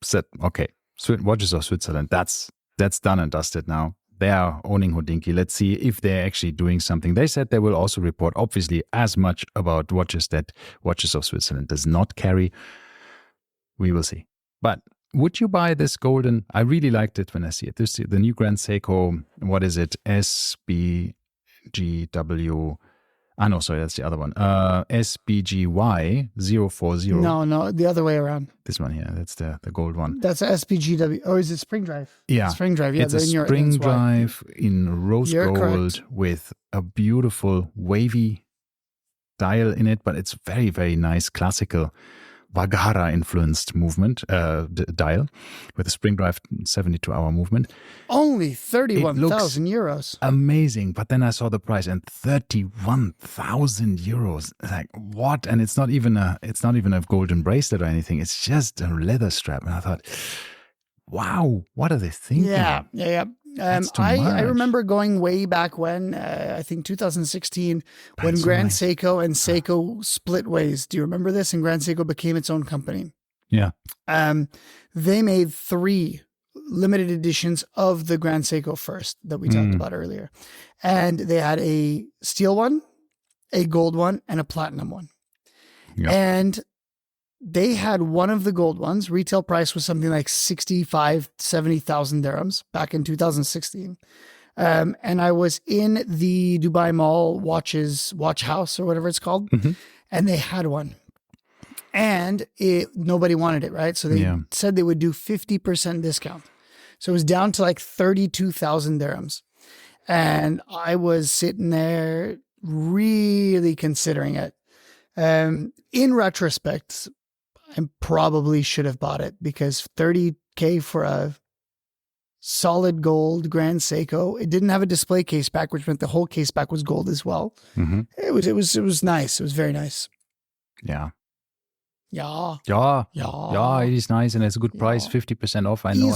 S1: said, okay, Watches of Switzerland, that's done and dusted now. They are owning Hodinkee. Let's see if they're actually doing something. They said they will also report, obviously, as much about watches that Watches of Switzerland does not carry. We will see. But would you buy this golden? I really liked it when I see it. The new Grand Seiko, what is it? SBGW. No, sorry, that's the other one. SBGY 040.
S2: No, the other way around.
S1: This one here, that's the gold one.
S2: That's SBGW. Or is it Spring Drive?
S1: Yeah.
S2: Spring Drive, yeah.
S1: It's a Spring Drive in rose gold correct. With a beautiful wavy dial in it, but it's very, very nice classical Bagara influenced movement dial with a Spring Drive 72-hour movement.
S2: Only 31,000 euros.
S1: Amazing. But then I saw the price, and 31,000 euros. Like, what? And it's not even a golden bracelet or anything. It's just a leather strap. And I thought, wow, what are they thinking?
S2: Yeah.
S1: That's too
S2: I
S1: much.
S2: remember going way back when, I think 2016, when
S1: That's so
S2: Grand
S1: nice.
S2: Seiko and Seiko split ways. Do you remember this? And Grand Seiko became its own company.
S1: Yeah.
S2: They made 3 limited editions of the Grand Seiko first that we talked about earlier. And they had a steel one, a gold one, and a platinum one.
S1: Yeah.
S2: And they had one of the gold ones. Retail price was something like 65, 70,000 dirhams back in 2016. And I was in the Dubai Mall watch house or whatever it's called. And they had one. And nobody wanted it, right? So they said they would do 50% discount. So it was down to like 32,000 dirhams. And I was sitting there really considering it. In retrospect, I probably should have bought it because 30K for a solid gold Grand Seiko. It didn't have a display case back, which meant the whole case back was gold as well. It was nice. It was very nice.
S1: Yeah.
S2: Yeah.
S1: Yeah, it is nice and it's a good price, 50% off. I know.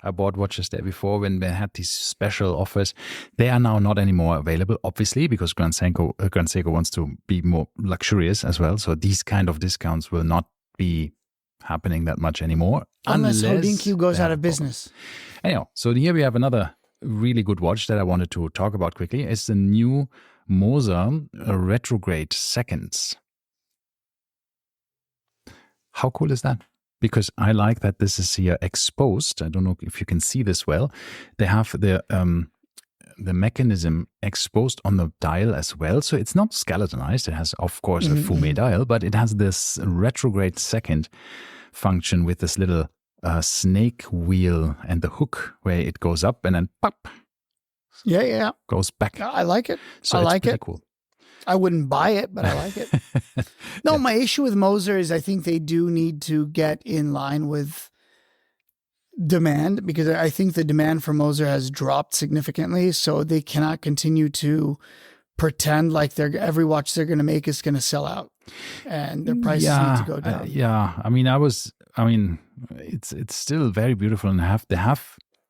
S1: I bought watches there before when they had these special offers. They are now not anymore available, obviously, because Grand Seiko wants to be more luxurious as well. So these kind of discounts will not be happening that much anymore.
S2: Unless Hodinkee goes out of business.
S1: Anyhow, so here we have another really good watch that I wanted to talk about quickly. It's the new Moser retrograde seconds. How cool is that? Because I like that this is here exposed. I don't know if you can see this well. They have the mechanism exposed on the dial as well. So it's not skeletonized. It has, of course, a Fume dial, but it has this retrograde second function with this little snake wheel and the hook where it goes up and then pop.
S2: Yeah.
S1: Goes back.
S2: I like it.
S1: So
S2: I like it.
S1: Cool.
S2: I wouldn't buy it, but I like it. No, my issue with Moser is I think they do need to get in line with demand because I think the demand for Moser has dropped significantly. So they cannot continue to pretend like every watch they're going to make is going to sell out and their prices need to go down.
S1: It's still very beautiful and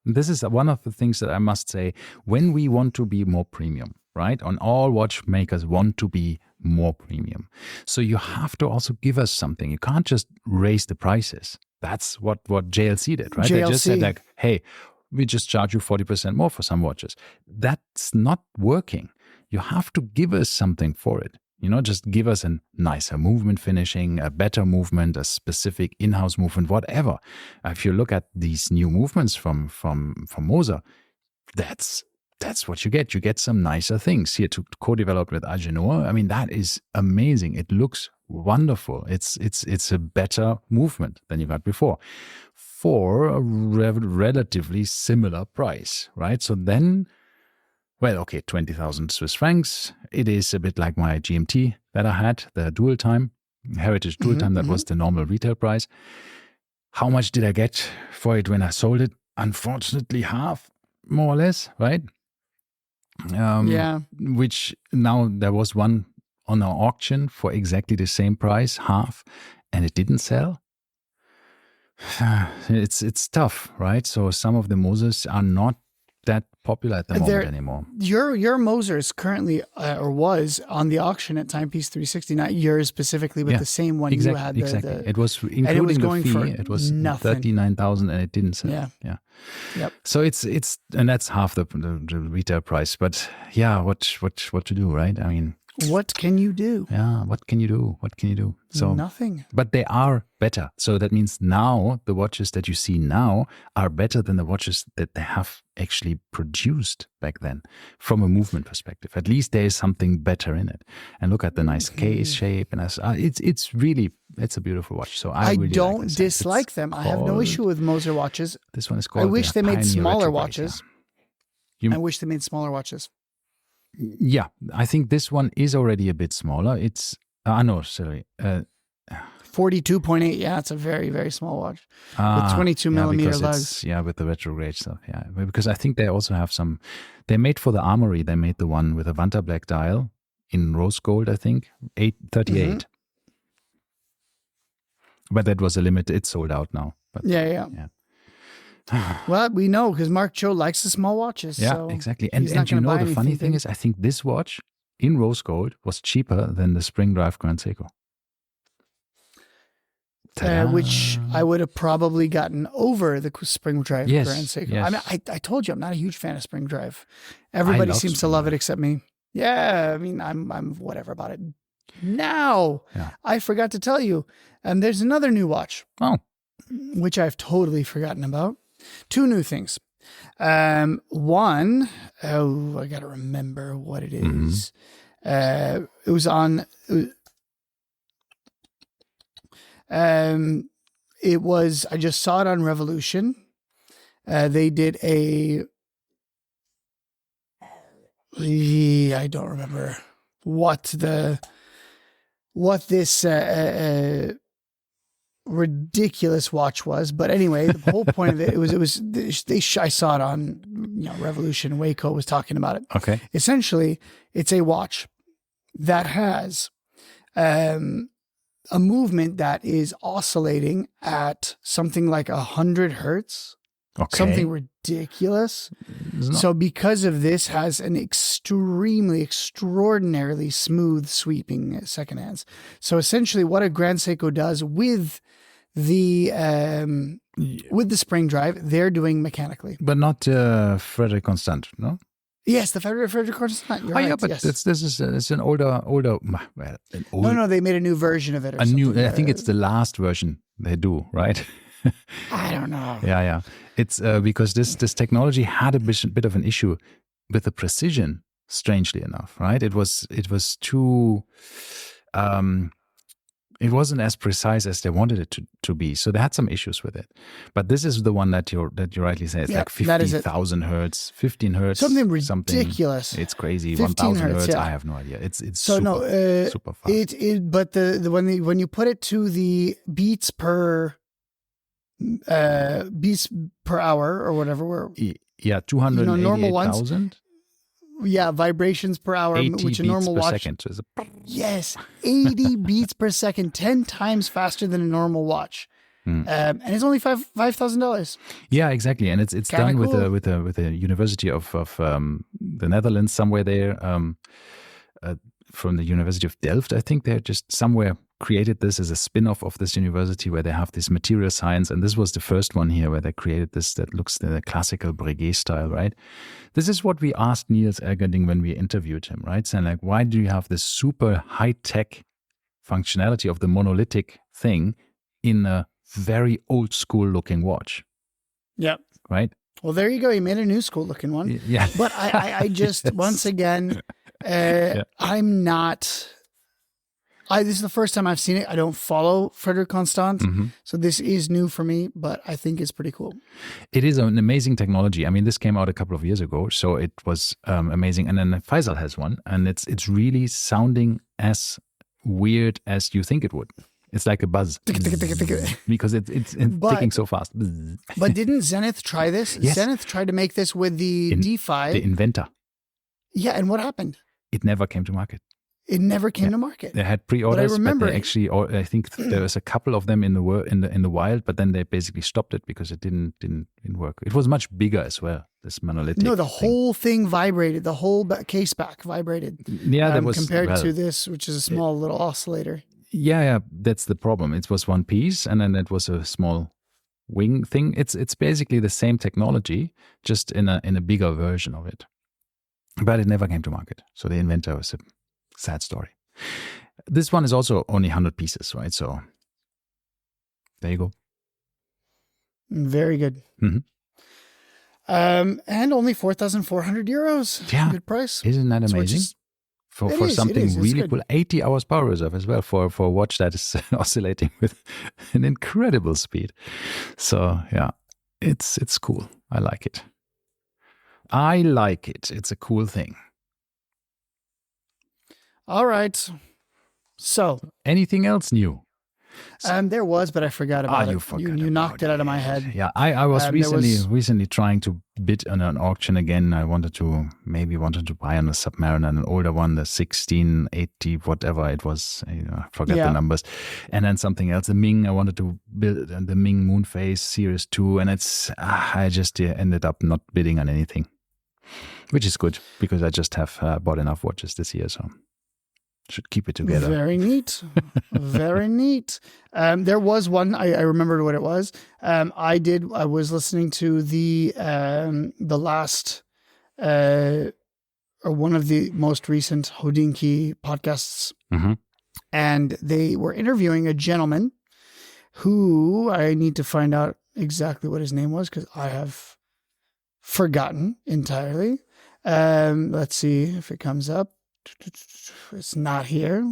S1: this is one of the things that I must say when we want to be more premium. Right? On all watchmakers want to be more premium. So you have to also give us something. You can't just raise the prices. That's what JLC did, right? They just said like, hey, we just charge you 40% more for some watches. That's not working. You have to give us something for it. Just give us a nicer movement finishing, a better movement, a specific in-house movement, whatever. If you look at these new movements from Moser, that's what you get. You get some nicer things here to co-develop with Agenor. I mean, that is amazing. It looks wonderful. It's a better movement than you got before for a relatively similar price, right? So then, 20,000 Swiss francs. It is a bit like my GMT that I had, the dual time, Heritage dual time. That was the normal retail price. How much did I get for it when I sold it? Unfortunately, half, more or less, right? Which now there was one on our auction for exactly the same price, half, and it didn't sell. It's tough, right? So some of the Mosers are not that popular at the moment anymore.
S2: Your Moser is currently or was on the auction at Timepiece 360, not yours specifically, but the same one you had.
S1: Exactly. It was including the fee. It was 39,000 and it didn't sell.
S2: Yeah. Yep.
S1: So it's and that's half the retail price. But what to do, right? I mean,
S2: what can you do?
S1: Yeah, what can you do? So
S2: nothing.
S1: But they are better. So that means now the watches that you see now are better than the watches that they have actually produced back then from a movement perspective. At least there is something better in it. And look at the nice case shape and it's a beautiful watch. So I really
S2: don't
S1: like
S2: dislike them. I have no issue with Moser watches.
S1: This one is called.
S2: I wish they made smaller watches.
S1: Yeah.
S2: I wish they made smaller watches.
S1: Yeah, I think this one is already a bit smaller. It's
S2: 42.8. Yeah, it's a very, very small watch with 22 millimeter lugs.
S1: Yeah, with the retrograde stuff. Yeah, because I think they also have some. They made for the Armory. They made the one with a Vanta black dial in rose gold. I think 838. But that was a limit. It's sold out now. But,
S2: yeah. Well, we know because Mark Cho likes the small watches.
S1: Yeah,
S2: so
S1: exactly. And
S2: he's not
S1: you
S2: gonna
S1: know,
S2: buy
S1: the funny
S2: anything
S1: thing
S2: big.
S1: is, I think this watch in rose gold was cheaper than the Spring Drive Grand Seiko.
S2: Which I would have probably gotten over the Spring Drive
S1: Yes,
S2: Grand Seiko.
S1: yes.
S2: I mean, I told you I'm not a huge fan of Spring Drive. Everybody
S1: love
S2: seems to
S1: Spring
S2: love it
S1: Drive.
S2: except me. Yeah, I mean, I'm whatever about it. Now,
S1: Yeah.
S2: I forgot to tell you, there's another new watch,
S1: Oh,
S2: which I've totally forgotten about. Two new things. One, I got to remember what it is. It was on. It was. I just saw it on Revolution. They did a. I don't remember what this ridiculous watch was, but anyway, the whole point of it was I saw it on Revolution. Waco was talking about it.
S1: okay.
S2: Essentially, it's a watch that has a movement that is oscillating at something like 100 hertz.
S1: Okay.
S2: Something ridiculous. So because of this, has an extraordinarily smooth sweeping second hands. So essentially what a Grand Seiko does with the Spring Drive, they're doing mechanically.
S1: But not Frederic Constant, no?
S2: Yes, the Frederic Constant. You're right.
S1: Yeah, but
S2: yes.
S1: it's an older. Well, an old,
S2: No, they made a new version of it. Or
S1: a new.
S2: something.
S1: I think it's the last version they do, right?
S2: I don't know.
S1: Yeah. It's because this technology had a bit of an issue with the precision. Strangely enough, right? It was too. It wasn't as precise as they wanted it to be, so they had some issues with it. But this is the one that you rightly say. It's like 50,000 hertz, 15 hertz,
S2: something ridiculous.
S1: It's crazy.
S2: 15
S1: 1,000 hertz.
S2: yeah.
S1: I have no idea. It's
S2: so
S1: super fast.
S2: But when you put it to the beats per hour or whatever,
S1: 288,000.
S2: Yeah, vibrations per hour,
S1: 80
S2: which a
S1: beats
S2: normal
S1: per
S2: watch.
S1: second. So
S2: Yes, 80 beats per second, 10 times faster than a normal watch. And it's only $5,000.
S1: Yeah, exactly, and it's
S2: Kinda
S1: done
S2: cool.
S1: with a university of the Netherlands, somewhere there, from the University of Delft. I think they're just somewhere created this as a spin-off of this university where they have this material science, and this was the first one here where they created this that looks the classical Breguet style, right? This is what we asked Niels Elgerding when we interviewed him, right? Saying like, why do you have this super high-tech functionality of the monolithic thing in a very old school looking watch?
S2: Yeah.
S1: Right?
S2: Well, there you go. You made a new school looking one.
S1: Yeah.
S2: But I just,
S1: Yes.
S2: once again,
S1: Yeah.
S2: I'm not... this is the first time I've seen it. I don't follow Frederic Constant, so this is new for me, but I think it's pretty cool.
S1: It is an amazing technology. I mean, this came out a couple of years ago, so it was amazing. And then Faisal has one, and it's really sounding as weird as you think it would. It's like a buzz because it's ticking so fast.
S2: But didn't Zenith try this?
S1: Yes.
S2: Zenith tried to make this with the D5.
S1: The inventor.
S2: Yeah, and what happened?
S1: It never came to market.
S2: It never came to market.
S1: They had pre-orders,
S2: But I remember
S1: they actually, I think there was a couple of them in the wild, but then they basically stopped it because it didn't work. It was much bigger as well. This monolithic.
S2: No, the
S1: thing.
S2: whole thing vibrated. The whole case back vibrated.
S1: Yeah, that was
S2: compared to this, which is a small little oscillator.
S1: Yeah, that's the problem. It was one piece, and then it was a small wing thing. It's basically the same technology, just in a bigger version of it. But it never came to market. So the inventor was a sad story. This one is also only 100 pieces, right? So there you go.
S2: Very good.
S1: Mhm.
S2: And only 4,400 euros.
S1: Yeah.
S2: Good price.
S1: Isn't that amazing? For something really cool. 80 hours power reserve as well for a watch that is oscillating with an incredible speed. So yeah, it's cool. I like it. It's a cool thing.
S2: All right. So
S1: Anything else new?
S2: There was, but I forgot about it.
S1: You forgot
S2: You knocked it out of my head.
S1: Yeah, I was
S2: there
S1: recently trying to bid on an auction again. I wanted to buy on a Submariner, an older one, the 1680, whatever it was. I forgot the numbers. And then something else, the Ming. I wanted to build the Ming Moonphase Series 2, and I just ended up not bidding on anything, which is good because I just have bought enough watches this year, so should keep it together.
S2: Very neat. Very neat. There was one, I remembered what it was. I was listening to the last, or one of the most recent Hodinkee podcasts.
S1: Mm-hmm.
S2: And they were interviewing a gentleman who I need to find out exactly what his name was because I have forgotten entirely. Let's see if it comes up. It's not here.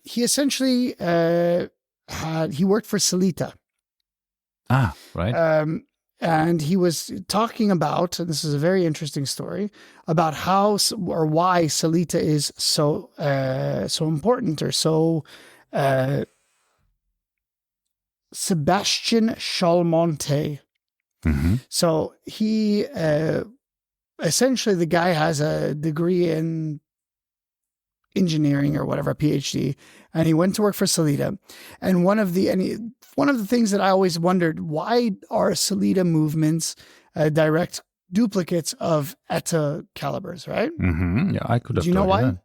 S2: He essentially he worked for Sellita.
S1: Ah, right.
S2: And he was talking about, and this is a very interesting story, about how or why Sellita is so important or so. Sebastian Chalmonte.
S1: Mm-hmm.
S2: So he essentially the guy has a degree in engineering or whatever, a PhD, and he went to work for Sellita. And one of the things that I always wondered, why are Sellita movements direct duplicates of ETA calibers, right?
S1: Mm-hmm. Yeah, I could have.
S2: Do you know why?
S1: That.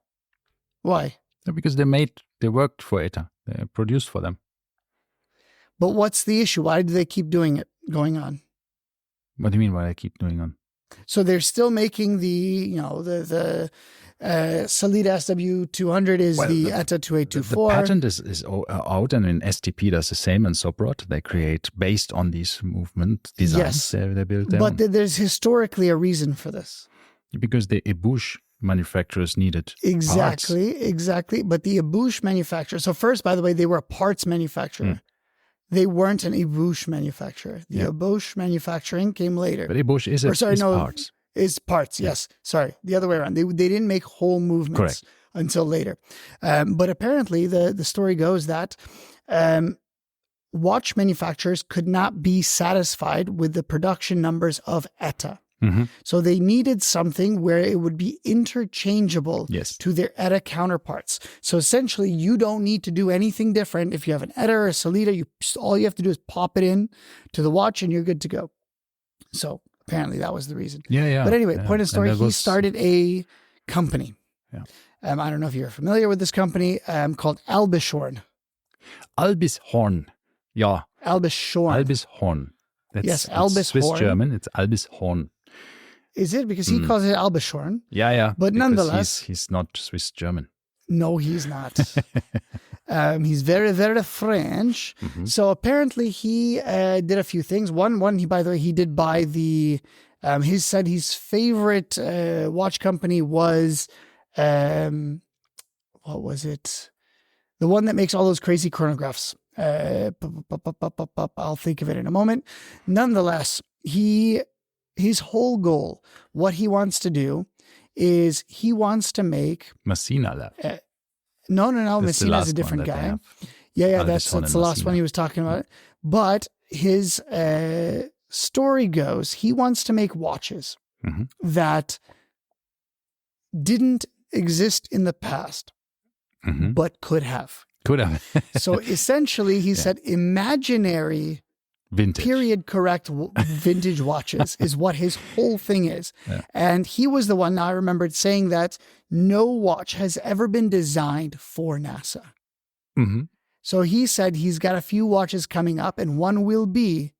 S2: Why?
S1: Because they worked for ETA. They produced for them.
S2: But what's the issue? Why do they keep doing it, going on?
S1: What do you mean why they keep doing on?
S2: So they're still making the Sellita SW200 is the ETA 2824.
S1: The patent is out, and in STP does the same, and Sobrot they create based on these movement designs.
S2: Yes.
S1: They build their
S2: but
S1: own.
S2: There's historically a reason for this.
S1: Because the Ebouche manufacturers needed
S2: Exactly.
S1: parts.
S2: But the Ebouche manufacturer. So first, by the way, they were a parts manufacturer. They weren't an Ebouche manufacturer. The Ebouche manufacturing came later.
S1: But Ebouche is parts.
S2: Is parts, yes. Sorry, the other way around. They didn't make whole movements until later. But apparently the story goes that watch manufacturers could not be satisfied with the production numbers of ETA.
S1: Mm-hmm.
S2: So they needed something where it would be interchangeable to their ETA counterparts. So essentially, you don't need to do anything different. If you have an ETA or a Sellita, all you have to do is pop it in to the watch and you're good to go. So apparently that was the reason.
S1: Yeah.
S2: But anyway, point of the story, he started a company.
S1: Yeah.
S2: I don't know if you're familiar with this company called Albishorn.
S1: Albishorn. Yeah.
S2: Albishorn.
S1: Albishorn.
S2: Yes, Albishorn.
S1: Swiss German, it's Albishorn.
S2: Is it? Because he calls it Albishorn.
S1: Yeah.
S2: But nonetheless.
S1: He's not Swiss German.
S2: No, he's not. He's very, very French.
S1: Mm-hmm.
S2: So apparently he did a few things. One, he, by the way, he did buy the, he said his favorite watch company was, what was it? The one that makes all those crazy chronographs. I'll think of it in a moment. Nonetheless, his whole goal, what he wants to do is he wants to make
S1: Messina Lab.
S2: No. Messina is a different guy. Yeah. That's the last one he was talking about. But his story goes, he wants to make watches that didn't exist in the past, but could have. So essentially, he said imaginary
S1: vintage.
S2: Period correct vintage watches is what his whole thing is.
S1: Yeah.
S2: And he was the one, I remembered saying that no watch has ever been designed for NASA.
S1: Mm-hmm.
S2: So he said he's got a few watches coming up, and one will be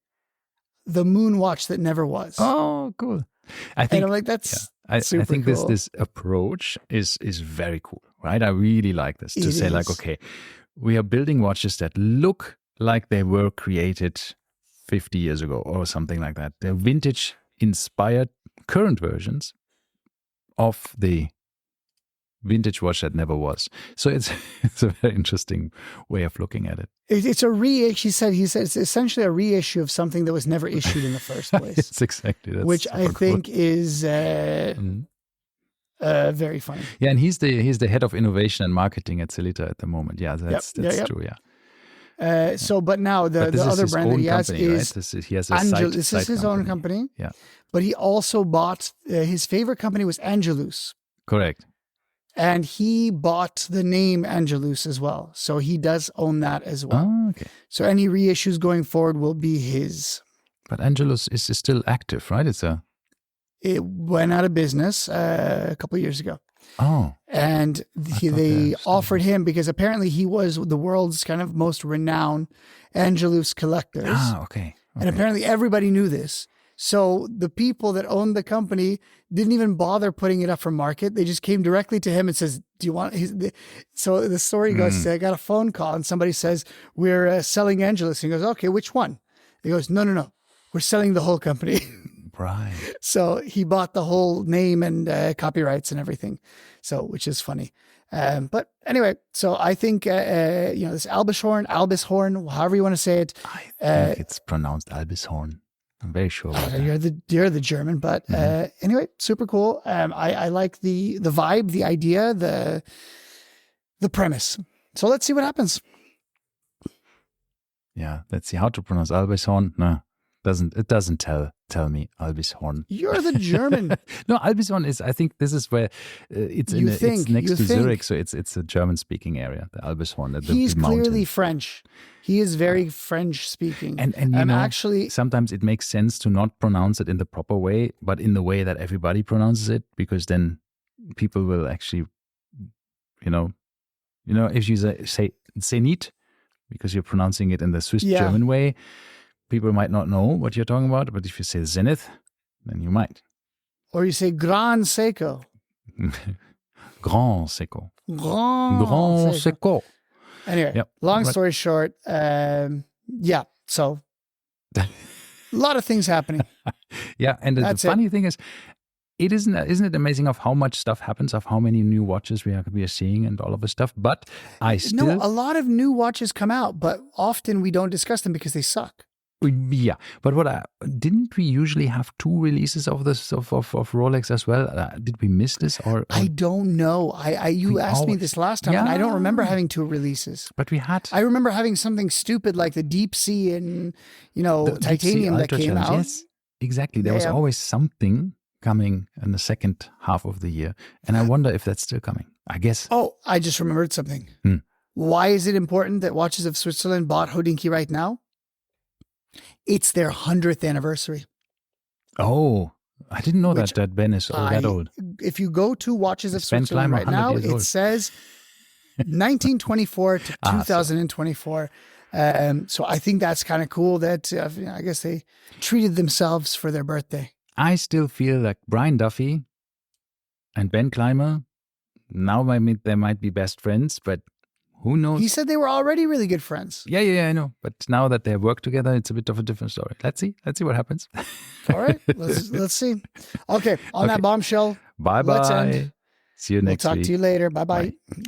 S2: the moon watch that never was.
S1: Oh, cool. I think,
S2: and I'm like, that's super
S1: I think
S2: cool.
S1: this approach is very cool, right? I really like this to say like, okay, we are building watches that look like they were created 50 years ago or something like that. They're vintage inspired current versions of the vintage watch that never was. So it's a very interesting way of looking at it.
S2: It's a reissue. He said it's essentially a reissue of something that was never issued in the first place.
S1: It's exactly that.
S2: Which I think is very funny.
S1: Yeah, and he's the head of innovation and marketing at Sellita at the moment. Yeah, that's true. Yeah.
S2: But now
S1: But this
S2: the
S1: is
S2: other
S1: his
S2: brand that
S1: own
S2: he has
S1: company,
S2: is
S1: right? He has a
S2: This is his own company.
S1: Yeah,
S2: But he also bought his favorite company was Angelus.
S1: correct.
S2: And he bought the name Angelus as well. So he does own that as well.
S1: Oh, okay.
S2: So any reissues going forward will be his.
S1: But Angelus is still active, right?
S2: It went out of business a couple of years ago.
S1: Oh.
S2: And they offered him, because apparently he was the world's kind of most renowned Angelus collectors.
S1: Ah, okay.
S2: And apparently everybody knew this. So the people that owned the company didn't even bother putting it up for market. They just came directly to him and says, do you want so the story goes, I got a phone call and somebody says, we're selling Angelus. And he goes, okay, which one? He goes, no. We're selling the whole company.
S1: Right.
S2: So he bought the whole name and copyrights and everything. So, which is funny. But anyway, so I think, this Albishorn, however you want to say it.
S1: I think it's pronounced Albishorn. I'm very sure about that.
S2: You're the German, but anyway, super cool. I like the vibe, the idea, the premise. So let's see what happens.
S1: Yeah, let's see how to pronounce Albishorn. No, it doesn't tell me Albishorn.
S2: You're the German.
S1: No, Albishorn is. I think this is where it's next to Zurich, so it's a German-speaking area. The Albishorn.
S2: He's clearly French. He is very French-speaking,
S1: and actually sometimes it makes sense to not pronounce it in the proper way, but in the way that everybody pronounces it, because then people will actually, if you say Zenit, because you're pronouncing it in the Swiss German way, people might not know what you're talking about. But if you say Zenith, then you might.
S2: Or you say Gran Seco.
S1: Grand Seco.
S2: Grand
S1: Seco.
S2: Anyway, long story short, so a lot of things happening.
S1: Yeah, and the funny thing is, isn't it amazing of how much stuff happens, of how many new watches we are seeing and all of this stuff? But a
S2: lot of new watches come out, but often we don't discuss them because they suck.
S1: Yeah, but didn't we usually have 2 releases of this of Rolex as well? Did we miss this or
S2: I don't know. You asked me this last time, and I don't remember having 2 releases.
S1: But we had.
S2: I remember having something stupid like the Deep Sea and the titanium that came out.
S1: Yes, exactly. There was always something coming in the second half of the year, and I wonder if that's still coming. I guess.
S2: Oh, I just remembered something. Why is it important that Watches of Switzerland bought Hodinkee right now? It's their 100th anniversary.
S1: Oh, I didn't know that Ben is that old.
S2: If you go to Watches of Switzerland right now, it says 1924 to 2024. So I think that's kind of cool that I guess they treated themselves for their birthday.
S1: I still feel like Brian Duffy and Ben Clymer, now they might be best friends, but who knows?
S2: He said they were already really good friends.
S1: Yeah, I know. But now that they work together, it's a bit of a different story. Let's see what happens.
S2: All right, let's see. Okay, on that bombshell.
S1: Bye-bye.
S2: Let's end.
S1: See you next week.
S2: We'll talk to you later. Bye-bye. Bye.